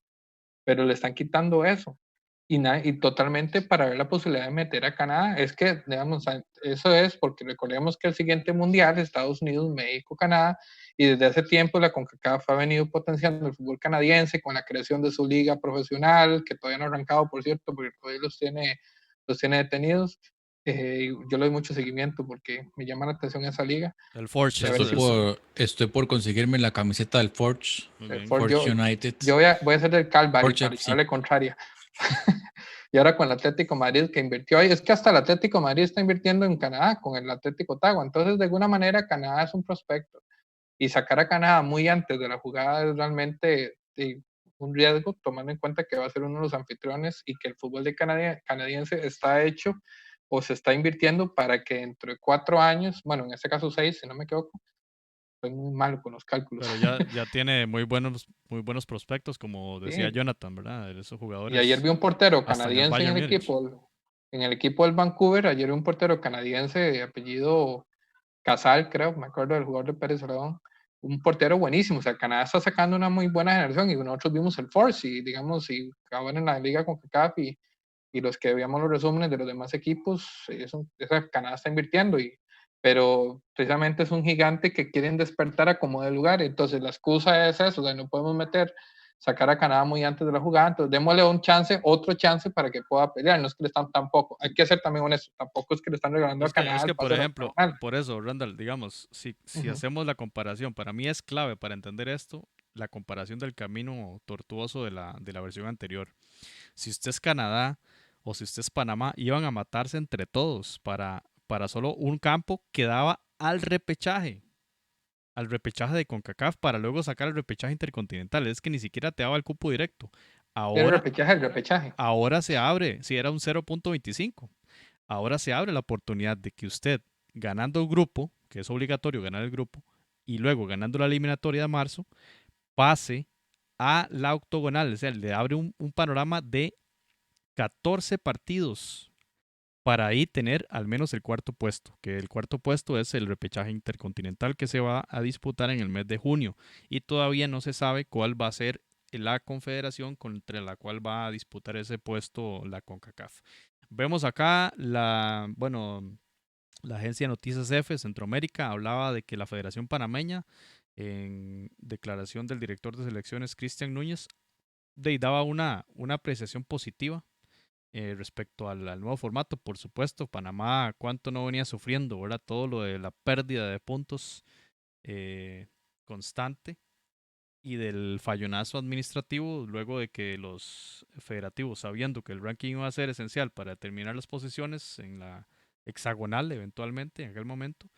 pero le están quitando eso. Y totalmente para ver la posibilidad de meter a Canadá. Es que, digamos, eso es porque recordemos que el siguiente mundial, Estados Unidos, México, Canadá, y desde hace tiempo la CONCACAF ha venido potenciando el fútbol canadiense con la creación de su liga profesional, que todavía no ha arrancado, por cierto, porque todavía los tiene detenidos. Yo le doy mucho seguimiento porque me llama la atención esa liga. El Forge, A ver si Estoy por conseguirme la camiseta del Forge, muy el bien. Forge United, yo voy a ser del Calvary Forge para FC. llevarle contraria. Y ahora con el Atlético Madrid que invirtió ahí, es que hasta el Atlético Madrid está invirtiendo en Canadá con el Atlético Ottawa. Entonces, de alguna manera, Canadá es un prospecto. Y sacar a Canadá muy antes de la jugada es realmente un riesgo, tomando en cuenta que va a ser uno de los anfitriones y que el fútbol de canadiense está hecho o se está invirtiendo para que dentro de 4 años, bueno, en este caso 6, si no me equivoco, soy muy malo con los cálculos. Pero ya tiene muy buenos prospectos, como decía Sí. Jonathan, ¿verdad? De esos Y ayer jugadores vi un portero hasta en el canadiense en Bayern el Múnich. equipo, del Vancouver. Ayer vi un portero canadiense de apellido Casal, creo, me acuerdo del jugador de Pérez Celedón. Un portero buenísimo. O sea, Canadá está sacando una muy buena generación y nosotros vimos el Force y, digamos, y acaban en la liga con CACAF y los que veíamos los resúmenes de los demás equipos, esa Canadá está invirtiendo, pero precisamente es un gigante que quieren despertar a como de lugar. Entonces, la excusa es eso, o sea, no podemos sacar a Canadá muy antes de la jugada, entonces démosle otro chance para que pueda pelear. No es que le están tampoco, hay que ser también honesto, tampoco es que le están regalando a Canadá Es el que, por pase a la ejemplo, hexagonal. por eso, Randall, digamos, si hacemos la comparación, para mí es clave para entender esto, la comparación del camino tortuoso de la versión anterior. Si usted es Canadá o si usted es Panamá, iban a matarse entre todos para solo un campo que daba al repechaje de CONCACAF para luego sacar el repechaje intercontinental. Es que ni siquiera te daba el cupo directo. Ahora, El repechaje. ahora se abre, si era un 0.25. Ahora se abre la oportunidad de que usted, ganando el grupo, que es obligatorio ganar el grupo, y luego ganando la eliminatoria de marzo, pase a la octogonal. O sea, le abre un panorama de 14 partidos para ahí tener al menos el cuarto puesto, que el cuarto puesto es el repechaje intercontinental que se va a disputar en el mes de junio y todavía no se sabe cuál va a ser la confederación contra la cual va a disputar ese puesto la CONCACAF. Vemos acá bueno, La agencia Noticias F Centroamérica hablaba de que la Federación Panameña, en declaración del director de selecciones Cristian Núñez, daba una apreciación positiva respecto al nuevo formato. Por supuesto, Panamá, cuánto no venía sufriendo, ¿verdad? Todo lo de la pérdida de puntos eh, constante y del fallonazo administrativo, luego de que los federativos, sabiendo que el ranking iba a ser esencial para determinar las posiciones en la hexagonal eventualmente en aquel momento,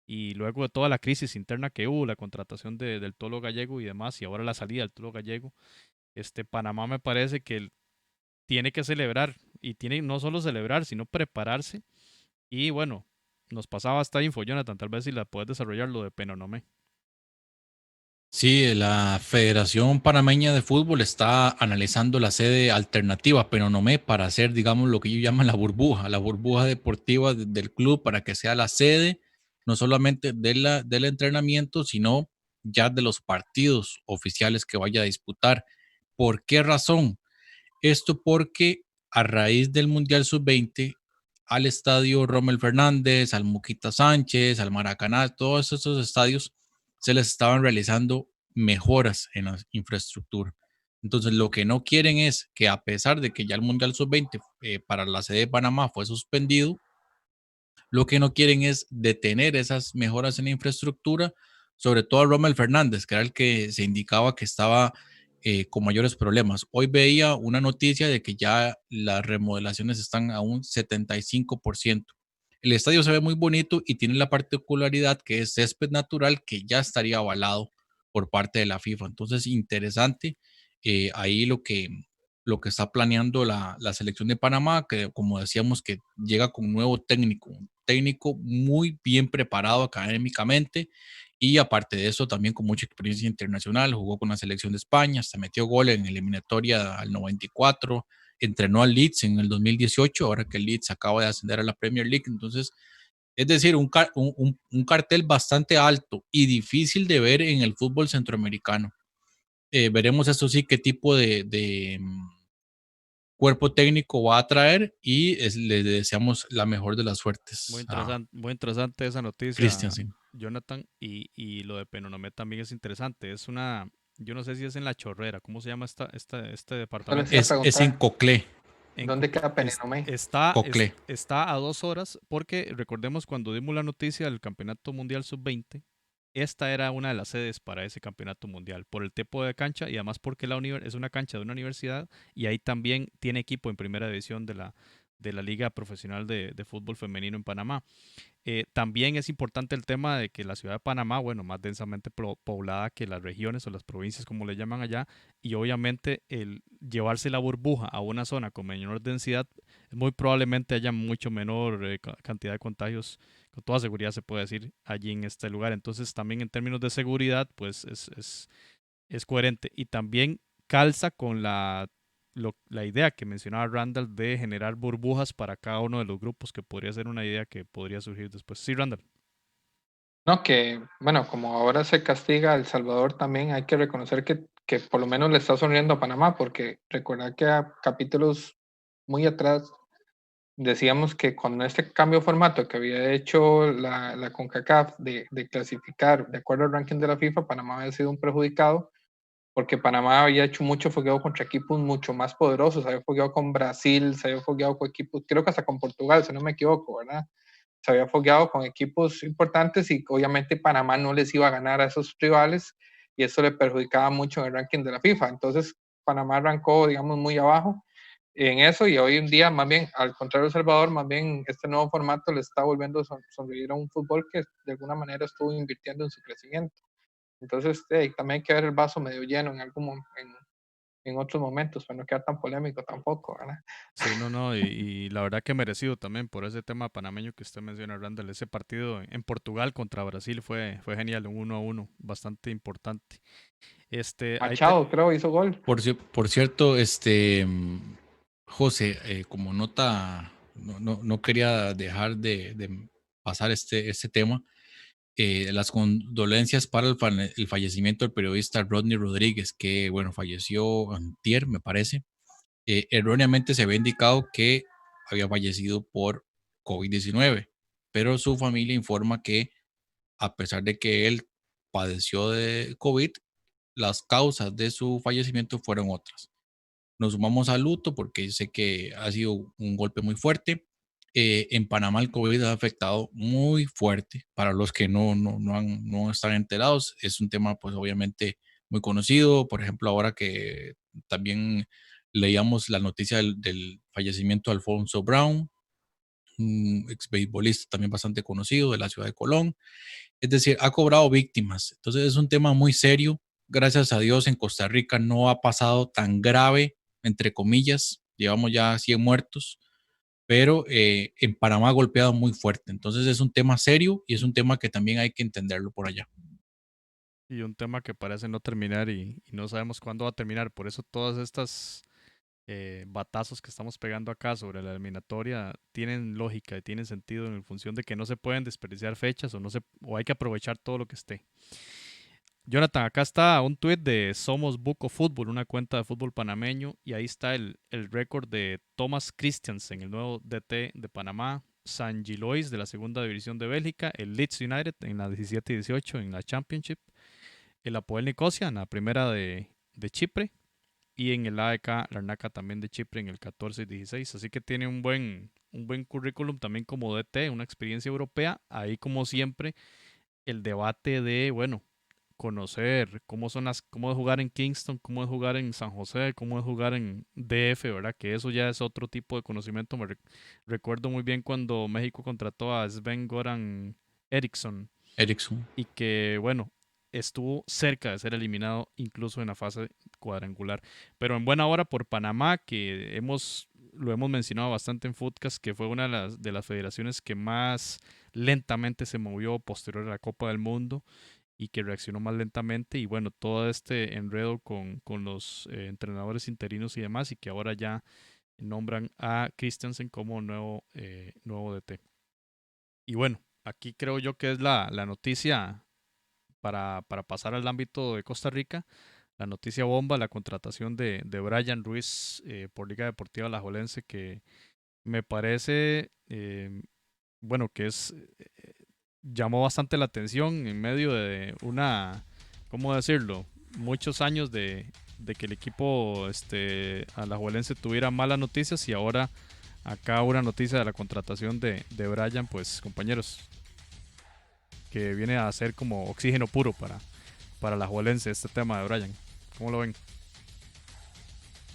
y luego de toda la crisis interna que hubo, la contratación del Tolo Gallego y demás, y ahora la salida del Tolo Gallego, Panamá me parece que tiene que celebrar, y tiene no solo celebrar, sino prepararse. Y bueno, nos pasaba esta info, Jonathan, tal vez si la puedes desarrollar lo de Penonomé. Sí, la Federación Panameña de Fútbol está analizando la sede alternativa, pero no me para hacer, digamos, lo que ellos llaman la burbuja deportiva del club para que sea la sede, no solamente del entrenamiento, sino ya de los partidos oficiales que vaya a disputar. ¿Por qué razón? Esto porque a raíz del Mundial Sub-20, al estadio Rommel Fernández, al Muquita Sánchez, al Maracaná, todos esos estadios se les estaban realizando mejoras en la infraestructura. Entonces, lo que no quieren es que, a pesar de que ya el Mundial Sub-20 para la sede de Panamá fue suspendido, lo que no quieren es detener esas mejoras en la infraestructura, sobre todo a Rommel Fernández, que era el que se indicaba que estaba con mayores problemas. Hoy veía una noticia de que ya las remodelaciones están a un 75%. El estadio se ve muy bonito y tiene la particularidad que es césped natural que ya estaría avalado por parte de la FIFA. Entonces, interesante ahí lo que está planeando la selección de Panamá, que como decíamos, que llega con un nuevo técnico, un técnico muy bien preparado académicamente y aparte de eso también con mucha experiencia internacional, jugó con la selección de España, se metió gol en eliminatoria al 94, entrenó al Leeds en el 2018, ahora que el Leeds acaba de ascender a la Premier League, entonces es decir, un cartel bastante alto y difícil de ver en el fútbol centroamericano. Veremos eso sí qué tipo de cuerpo técnico va a traer y les deseamos la mejor de las suertes a Muy interesante esa Cristian. noticia, Sí. Jonathan, y lo de Penonomé también es interesante. Yo no sé si es en La Chorrera, ¿cómo se llama este Solo departamento? les iba a Es en preguntar, Coclé, ¿dónde queda Penenomé? Coclé. Está a 2 horas, porque recordemos cuando dimos la noticia del Campeonato Mundial Sub-20, esta era una de las sedes para ese campeonato mundial, por el tipo de cancha y además porque es una cancha de una universidad y ahí también tiene equipo en primera división de la Liga Profesional de Fútbol Femenino en Panamá. También es importante el tema de que la ciudad de Panamá, bueno, más densamente poblada que las regiones o las provincias como le llaman allá, y obviamente el llevarse la burbuja a una zona con menor densidad, muy probablemente haya mucho menor cantidad de contagios, con toda seguridad se puede decir, allí en este lugar. Entonces también en términos de seguridad, pues es coherente y también calza con la idea que mencionaba Randall de generar burbujas para cada uno de los grupos, que podría ser una idea que podría surgir después. Sí, Randall. No, que bueno, como ahora se castiga a El Salvador también, hay que reconocer que por lo menos le está sonriendo a Panamá, porque recuerda que a capítulos muy atrás decíamos que con este cambio de formato que había hecho la CONCACAF de clasificar de acuerdo al ranking de la FIFA, Panamá había sido un perjudicado porque Panamá había hecho mucho fogueo contra equipos mucho más poderosos, se había fogueado con Brasil, se había fogueado con equipos, creo que hasta con Portugal, si no me equivoco, ¿verdad? Se había fogueado con equipos importantes y obviamente Panamá no les iba a ganar a esos rivales y eso le perjudicaba mucho en el ranking de la FIFA. Entonces Panamá arrancó, digamos, muy abajo en eso y hoy en día, más bien, al contrario de El Salvador, más bien este nuevo formato le está volviendo a sonreír a un fútbol que de alguna manera estuvo invirtiendo en su crecimiento. Entonces, también hay que ver el vaso medio lleno en otros momentos, para no quedar tan polémico tampoco, ¿verdad? Sí, no, y la verdad que merecido también por ese tema panameño que usted menciona, Randall. Ese partido en Portugal contra Brasil fue genial, un 1-1, bastante importante. Ahí te, Machado, creo, hizo gol. Por cierto, José, como nota, no quería dejar de pasar este tema. Las condolencias para el fallecimiento del periodista Rodney Rodríguez, que, bueno, falleció antier, me parece. Erróneamente se había indicado que había fallecido por COVID-19, pero su familia informa que a pesar de que él padeció de COVID, las causas de su fallecimiento fueron otras. Nos sumamos al luto porque sé que ha sido un golpe muy fuerte. En Panamá el COVID ha afectado muy fuerte. Para los que no están enterados, es un tema pues obviamente muy conocido. Por ejemplo, ahora que también leíamos la noticia del fallecimiento de Alfonso Brown, un ex beisbolista también bastante conocido de la ciudad de Colón. Es decir, ha cobrado víctimas. Entonces es un tema muy serio. Gracias a Dios en Costa Rica no ha pasado tan grave, entre comillas. Llevamos ya 100 muertos, pero en Panamá ha golpeado muy fuerte. Entonces es un tema serio y es un tema que también hay que entenderlo por allá. Y un tema que parece no terminar y no sabemos cuándo va a terminar. Por eso todas estas batazos que estamos pegando acá sobre la eliminatoria tienen lógica y tienen sentido en función de que no se pueden desperdiciar fechas o hay que aprovechar todo lo que esté. Jonathan, acá está un tuit de Somos Buco Fútbol, una cuenta de fútbol panameño, y ahí está el récord de Thomas Christiansen, el nuevo DT de Panamá, San Gilois de la segunda división de Bélgica, el Leeds United en la 17 y 18 en la Championship, el Apoel Nicosia en la primera de Chipre, y en el AEK Larnaca también de Chipre en el 14 y 16. Así que tiene un buen currículum también como DT, una experiencia europea. Ahí como siempre el debate de, bueno, conocer cómo es jugar en Kingston, cómo es jugar en San José, cómo es jugar en DF, ¿verdad? Que eso ya es otro tipo de conocimiento. Recuerdo muy bien cuando México contrató a Sven-Goran Eriksson y que, bueno, estuvo cerca de ser eliminado incluso en la fase cuadrangular. Pero en buena hora por Panamá, que lo hemos mencionado bastante en Footcast, que fue una de las federaciones que más lentamente se movió posterior a la Copa del Mundo y que reaccionó más lentamente. Y bueno, todo este enredo con los entrenadores interinos y demás, y que ahora ya nombran a Christensen como nuevo DT. Y bueno, aquí creo yo que es la noticia para pasar al ámbito de Costa Rica. La noticia bomba, la contratación de Brian Ruiz por Liga Deportiva Alajuelense, que me parece, bueno, que llamó bastante la atención en medio de ¿cómo decirlo? Muchos años de que el equipo alajuelense tuviera malas noticias y ahora acá una noticia de la contratación de Brian, pues compañeros, que viene a ser como oxígeno puro para Alajuelense este tema de Brian. ¿Cómo lo ven?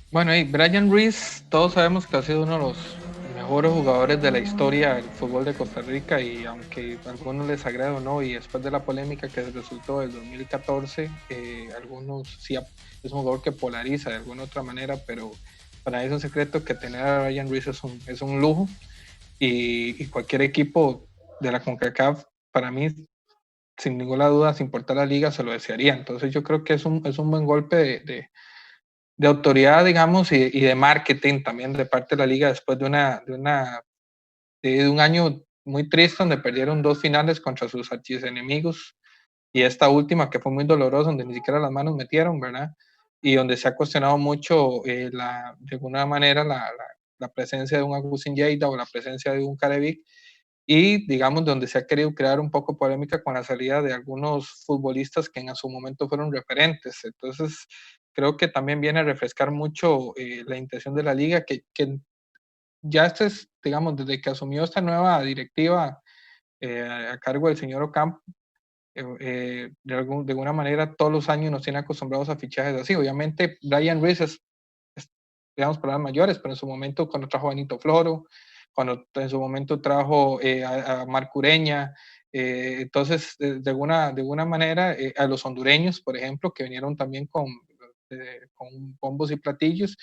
Bueno, y Brian Ruiz, todos sabemos que ha sido uno de los mejores jugadores de la historia del fútbol de Costa Rica, y aunque a algunos les agrade o no, y después de la polémica que resultó del 2014, algunos sí es un jugador que polariza de alguna otra manera, pero para eso es un secreto que tener a Brian Ruiz es un lujo, y cualquier equipo de la CONCACAF, para mí, sin ninguna duda, sin importar la liga, se lo desearía. Entonces yo creo que es un buen golpe de autoridad, digamos, y de marketing también de parte de la liga después de un año muy triste donde perdieron 2 finales contra sus archienemigos, y esta última que fue muy dolorosa, donde ni siquiera las manos metieron, ¿verdad? Y donde se ha cuestionado mucho de alguna manera la presencia de un Agustín Lleida o la presencia de un Carevic, y digamos donde se ha querido crear un poco polémica con la salida de algunos futbolistas que en su momento fueron referentes. Entonces creo que también viene a refrescar mucho la intención de la liga, que ya digamos, desde que asumió esta nueva directiva a cargo del señor Ocampo, de alguna manera todos los años nos tiene acostumbrados a fichajes así. Obviamente Brian Ruiz es digamos, palabras mayores, pero en su momento cuando trajo a Benito Floro, cuando en su momento trajo a Marc Ureña, entonces de alguna manera a los hondureños, por ejemplo, que vinieron también con bombos y platillos,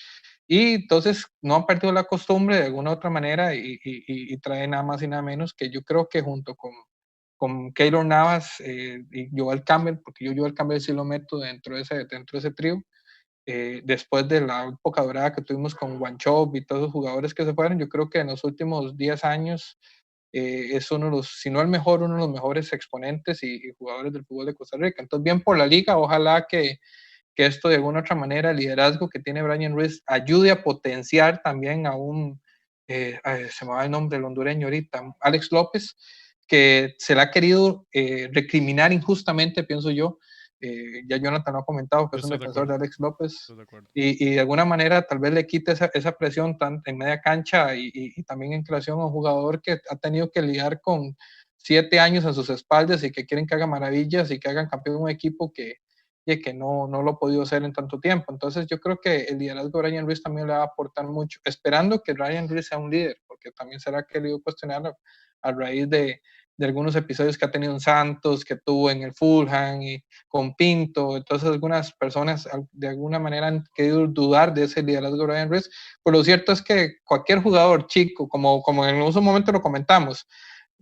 y entonces no han perdido la costumbre de alguna otra manera, y traen nada más y nada menos que, yo creo que junto con Keylor Navas y Joel Campbell, porque yo Joel Campbell sí lo meto dentro de ese trío, después de la época dorada que tuvimos con Wanchope y todos los jugadores que se fueron, yo creo que en los últimos 10 años es uno de los, si no el mejor, uno de los mejores exponentes y jugadores del fútbol de Costa Rica. Entonces, bien por la liga, ojalá que esto de alguna otra manera, el liderazgo que tiene Brian Ruiz, ayude a potenciar también a se me va el nombre del hondureño ahorita, Alex López, que se le ha querido recriminar injustamente, pienso yo. Ya Jonathan lo ha comentado, que es un defensor de Alex López, y de alguna manera tal vez le quite esa presión en media cancha y también en creación a un jugador que ha tenido que lidiar con 7 años a sus espaldas y que quieren que haga maravillas y que hagan campeón un equipo que no lo ha podido hacer en tanto tiempo. Entonces yo creo que el liderazgo de Ryan Ruiz también le va a aportar mucho, esperando que Ryan Ruiz sea un líder, porque también será querido cuestionar a raíz de algunos episodios que ha tenido en Santos, que tuvo en el Fulham y con Pinto. Entonces algunas personas de alguna manera han querido dudar de ese liderazgo de Ryan Ruiz, pero lo cierto es que cualquier jugador chico, como en un momento lo comentamos,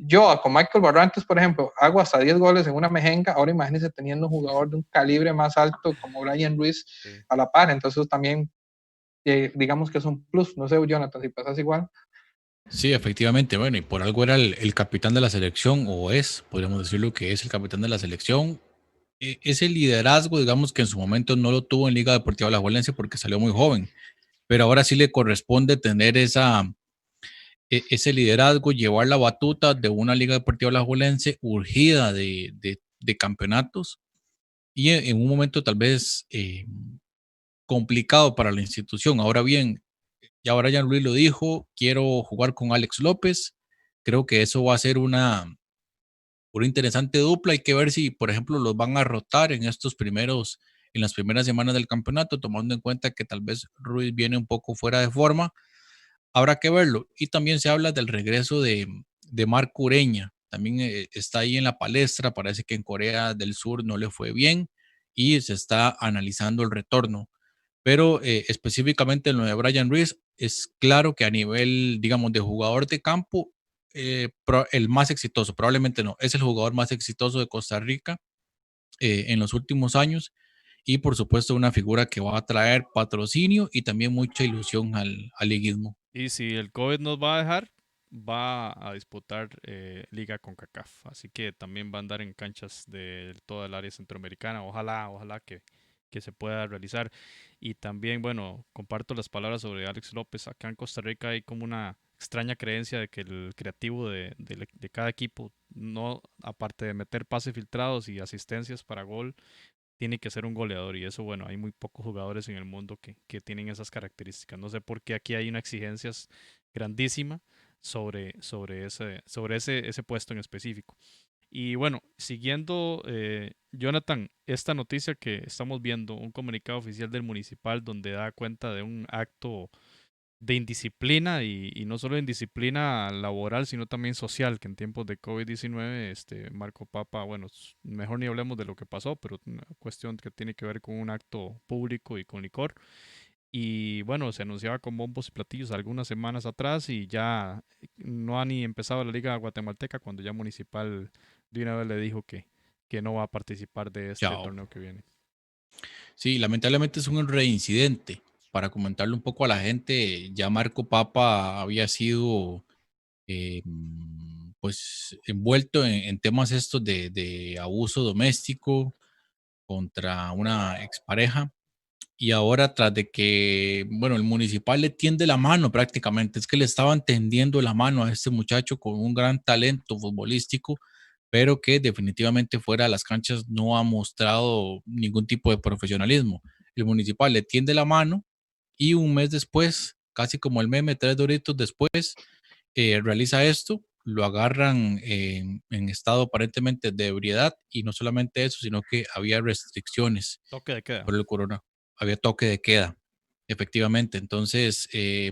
yo con Michael Barrantes, por ejemplo, hago hasta 10 goles en una mejenga. Ahora imagínense teniendo un jugador de un calibre más alto como Ryan Ruiz a la par. Entonces también digamos que es un plus. No sé, Jonathan, si pasas igual. Sí, efectivamente. Bueno, y por algo era el capitán de la selección, o es, podríamos decirlo que es el capitán de la selección. Ese liderazgo, digamos que en su momento no lo tuvo en Liga Deportiva Alajuelense porque salió muy joven, pero ahora sí le corresponde tener ese liderazgo, llevar la batuta de una Liga Deportiva Alajuelense urgida de campeonatos y en un momento tal vez complicado para la institución. Ahora bien, ya Brian Ruiz lo dijo, quiero jugar con Alex López. Creo que eso va a ser una interesante dupla. Hay que ver si, por ejemplo, los van a rotar en las primeras semanas del campeonato, tomando en cuenta que tal vez Ruiz viene un poco fuera de forma. Habrá que verlo. Y también se habla del regreso de Marco Ureña. También está ahí en la palestra. Parece que en Corea del Sur no le fue bien y se está analizando el retorno. Pero específicamente en lo de Brian Ruiz, es claro que a nivel, digamos, de jugador de campo, el más exitoso, probablemente no, es el jugador más exitoso de Costa Rica en los últimos años y por supuesto una figura que va a traer patrocinio y también mucha ilusión al liguismo. Y si el COVID nos va a dejar, va a disputar Liga CONCACAF. Así que también va a andar en canchas de toda el área centroamericana. Ojalá que se pueda realizar. Y también, bueno, comparto las palabras sobre Alex López. Acá en Costa Rica hay como una extraña creencia de que el creativo de cada equipo, no, aparte de meter pases filtrados y asistencias para gol, tiene que ser un goleador. Y eso, bueno, hay muy pocos jugadores en el mundo que tienen esas características. No sé por qué aquí hay una exigencia grandísima sobre ese puesto en específico. Y bueno, siguiendo, Jonathan, esta noticia que estamos viendo, un comunicado oficial del municipal donde da cuenta de un acto de indisciplina y no solo de indisciplina laboral, sino también social, que en tiempos de COVID-19, Marco Papa, bueno, mejor ni hablemos de lo que pasó, pero una cuestión que tiene que ver con un acto público y con licor. Y bueno, se anunciaba con bombos y platillos algunas semanas atrás y ya no ha ni empezado la Liga Guatemalteca cuando ya Municipal de una vez le dijo que no va a participar de este Chao. torneo que viene. Sí, lamentablemente es un reincidente. Para comentarle un poco a la gente, ya Marco Papa había sido pues envuelto en temas estos de abuso doméstico contra una expareja. Y ahora tras de que, bueno, el municipal le tiende la mano prácticamente, es que le estaban tendiendo la mano a este muchacho con un gran talento futbolístico, pero que definitivamente fuera de las canchas no ha mostrado ningún tipo de profesionalismo. El municipal le tiende la mano y un mes después, casi como el meme, 3 doritos después, realiza esto, lo agarran en estado aparentemente de ebriedad y no solamente eso, sino que había restricciones Toque de queda. por el corona, había toque de queda, efectivamente. Entonces,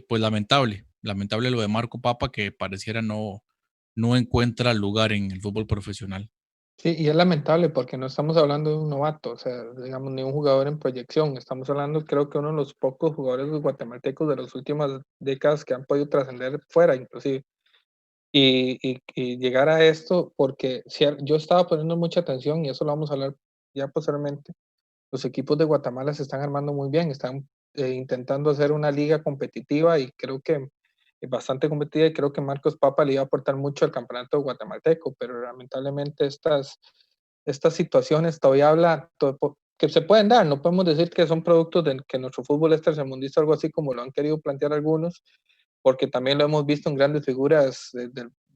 pues lamentable lo de Marco Papa que pareciera no encuentra lugar en el fútbol profesional. Sí, y es lamentable porque no estamos hablando de un novato, o sea, digamos, ni un jugador en proyección. Estamos hablando, creo que uno de los pocos jugadores guatemaltecos de las últimas décadas que han podido trascender fuera, inclusive. Y llegar a esto, porque yo estaba poniendo mucha atención, y eso lo vamos a hablar ya posteriormente. Los equipos de Guatemala se están armando muy bien, están intentando hacer una liga competitiva y creo que bastante competitiva, y creo que Marcos Papa le iba a aportar mucho al campeonato guatemalteco, pero lamentablemente estas situaciones todavía que se pueden dar, no podemos decir que son productos de que nuestro fútbol es tercermundista o algo así como lo han querido plantear algunos, porque también lo hemos visto en grandes figuras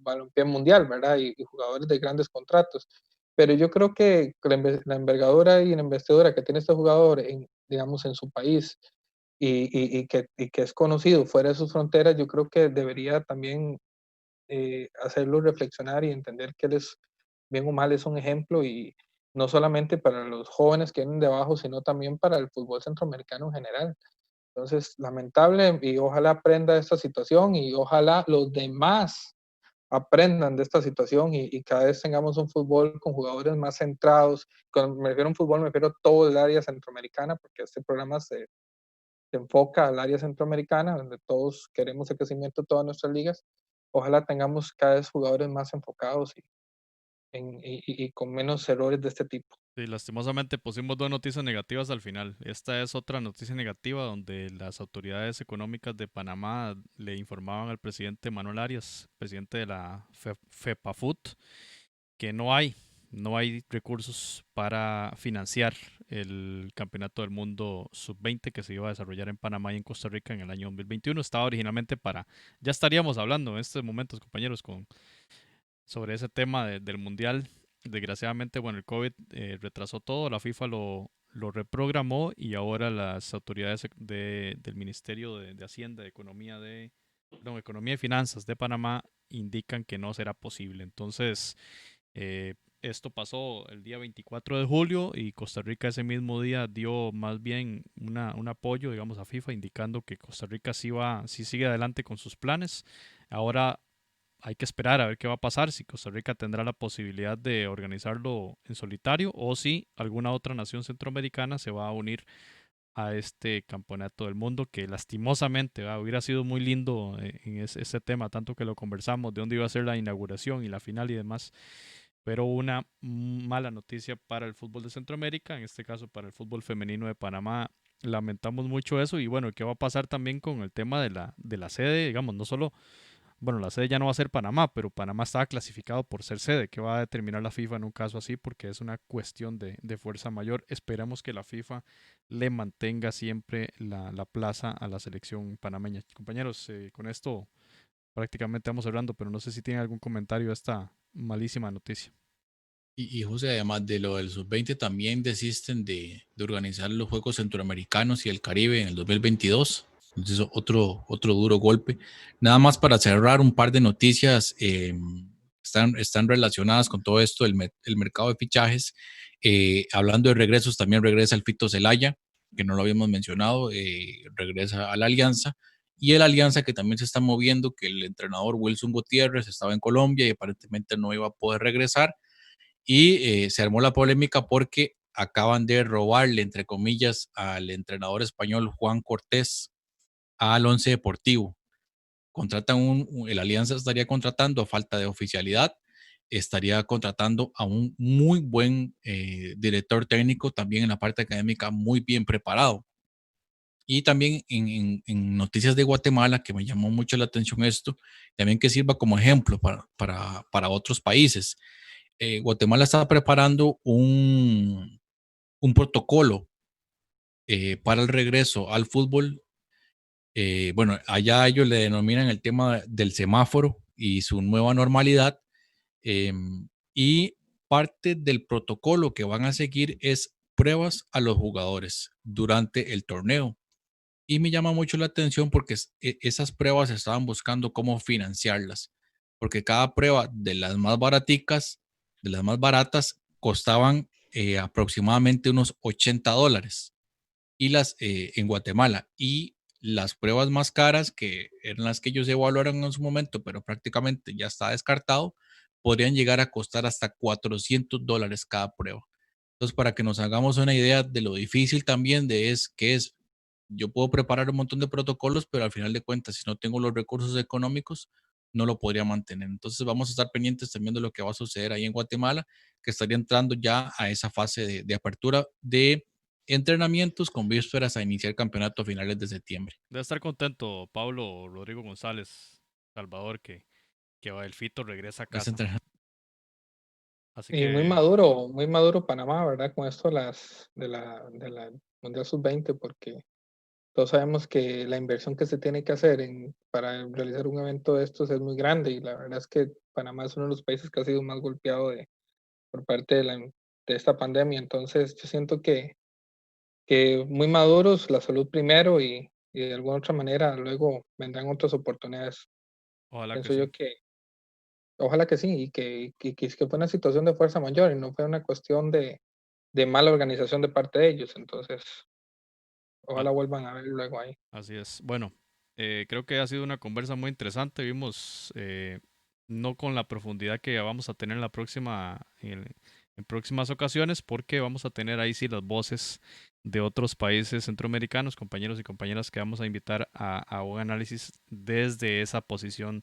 balompié mundial, ¿verdad? Y jugadores de grandes contratos. Pero yo creo que la envergadura y la investidura que tiene este jugador, digamos, en su país y que es conocido fuera de sus fronteras, yo creo que debería también hacerlo reflexionar y entender que él es, bien o mal, es un ejemplo y no solamente para los jóvenes que vienen de abajo, sino también para el fútbol centroamericano en general. Entonces, lamentable y ojalá aprenda de esta situación y ojalá los demás aprendan de esta situación y cada vez tengamos un fútbol con jugadores más centrados. Cuando me refiero a un fútbol, me refiero a todo el área centroamericana, porque este programa se enfoca al área centroamericana, donde todos queremos el crecimiento de todas nuestras ligas. Ojalá tengamos cada vez jugadores más enfocados y con menos errores de este tipo. Sí, lastimosamente pusimos dos noticias negativas al final. Esta es otra noticia negativa donde las autoridades económicas de Panamá le informaban al presidente Manuel Arias, presidente de la FEPAFUT, que no hay recursos para financiar el Campeonato del Mundo Sub-20 que se iba a desarrollar en Panamá y en Costa Rica en el año 2021. Estaba originalmente ya estaríamos hablando en estos momentos, compañeros, sobre ese tema del Mundial. Desgraciadamente, bueno, el COVID retrasó todo, la FIFA lo reprogramó y ahora las autoridades del Ministerio de Hacienda, Economía y Finanzas de Panamá indican que no será posible. Entonces, esto pasó el día 24 de julio y Costa Rica ese mismo día dio más bien un apoyo, digamos, a FIFA, indicando que Costa Rica sí sigue adelante con sus planes. Ahora hay que esperar a ver qué va a pasar, si Costa Rica tendrá la posibilidad de organizarlo en solitario o si alguna otra nación centroamericana se va a unir a este campeonato del mundo que lastimosamente hubiera sido muy lindo en ese tema, tanto que lo conversamos de dónde iba a ser la inauguración y la final y demás, pero una mala noticia para el fútbol de Centroamérica, en este caso para el fútbol femenino de Panamá. Lamentamos mucho eso y bueno, ¿qué va a pasar también con el tema de la sede? Digamos, no solo, bueno, la sede ya no va a ser Panamá, pero Panamá estaba clasificado por ser sede. ¿Qué va a determinar la FIFA en un caso así? Porque es una cuestión de fuerza mayor. Esperamos que la FIFA le mantenga siempre la plaza a la selección panameña. Compañeros, con esto prácticamente vamos hablando, pero no sé si tienen algún comentario a esta malísima noticia. Y José, además de lo del sub-20, también desisten de organizar los Juegos Centroamericanos y el Caribe en el 2022. Entonces, otro duro golpe. Nada más para cerrar un par de noticias, están relacionadas con todo esto, el mercado de fichajes. Hablando de regresos, también regresa el Fito Zelaya, que no lo habíamos mencionado, regresa a la Alianza. Y el Alianza que también se está moviendo, que el entrenador Wilson Gutiérrez estaba en Colombia y aparentemente no iba a poder regresar. Y se armó la polémica porque acaban de robarle, entre comillas, al entrenador español Juan Cortés al Once Deportivo. El Alianza estaría contratando a falta de oficialidad, estaría contratando a un muy buen director técnico, también en la parte académica muy bien preparado. Y también en noticias de Guatemala, que me llamó mucho la atención esto, también que sirva como ejemplo para otros países. Guatemala está preparando un protocolo para el regreso al fútbol. Bueno, allá ellos le denominan el tema del semáforo y su nueva normalidad. Y parte del protocolo que van a seguir es pruebas a los jugadores durante el torneo. Y me llama mucho la atención porque esas pruebas estaban buscando cómo financiarlas. Porque cada prueba de las más baraticas, de las más baratas, costaban aproximadamente unos $80 y en Guatemala. Y las pruebas más caras, que eran las que ellos evaluaron en su momento, pero prácticamente ya está descartado, podrían llegar a costar hasta $400 cada prueba. Entonces, para que nos hagamos una idea de lo difícil también yo puedo preparar un montón de protocolos, pero al final de cuentas, si no tengo los recursos económicos, no lo podría mantener. Entonces vamos a estar pendientes también de lo que va a suceder ahí en Guatemala, que estaría entrando ya a esa fase de apertura de entrenamientos con vísperas a iniciar el campeonato a finales de septiembre. Debe estar contento Pablo Rodrigo González, Salvador, que el Fito regresa a casa. Así Y muy maduro Panamá, ¿verdad? Con esto de la Mundial Sub-20, porque todos sabemos que la inversión que se tiene que hacer para realizar un evento de estos es muy grande y la verdad es que Panamá es uno de los países que ha sido más golpeado por parte de esta pandemia. Entonces, yo siento que muy maduros, la salud primero y de alguna otra manera luego vendrán otras oportunidades. Ojalá que Pienso sí. yo que ojalá que sí y que fue una situación de fuerza mayor y no fue una cuestión de mala organización de parte de ellos. Entonces, Ah, ojalá vuelvan a ver luego ahí. así es. Bueno, creo que ha sido una conversa muy interesante. Vimos, no con la profundidad que vamos a tener en próximas ocasiones, porque vamos a tener ahí sí las voces de otros países centroamericanos, compañeros y compañeras que vamos a invitar a un análisis desde esa posición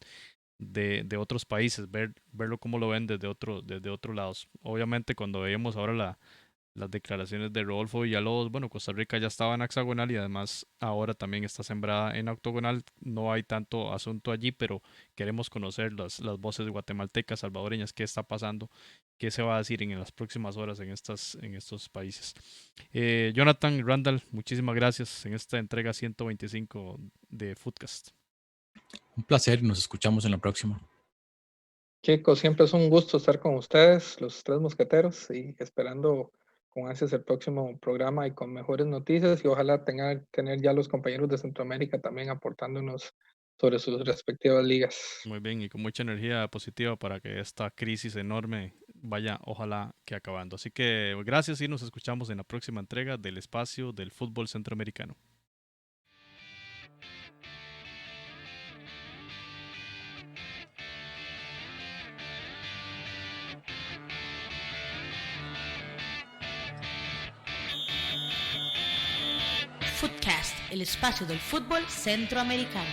de otros países, verlo cómo lo ven desde otros lados. Obviamente, cuando veíamos ahora las declaraciones de Rodolfo Villalobos, bueno, Costa Rica ya estaba en hexagonal y además ahora también está sembrada en octogonal, no hay tanto asunto allí, pero queremos conocer las voces guatemaltecas, salvadoreñas, qué está pasando, qué se va a decir en las próximas horas en estos países. Jonathan, Randall, muchísimas gracias en esta entrega 125 de Footcast. Un placer, nos escuchamos en la próxima. Chicos, siempre es un gusto estar con ustedes, los tres mosqueteros, y esperando con ansias el próximo programa y con mejores noticias y ojalá tener ya los compañeros de Centroamérica también aportándonos sobre sus respectivas ligas. Muy bien, y con mucha energía positiva para que esta crisis enorme vaya, ojalá que acabando. Así que gracias y nos escuchamos en la próxima entrega del espacio del fútbol centroamericano. Footcast, el espacio del fútbol centroamericano.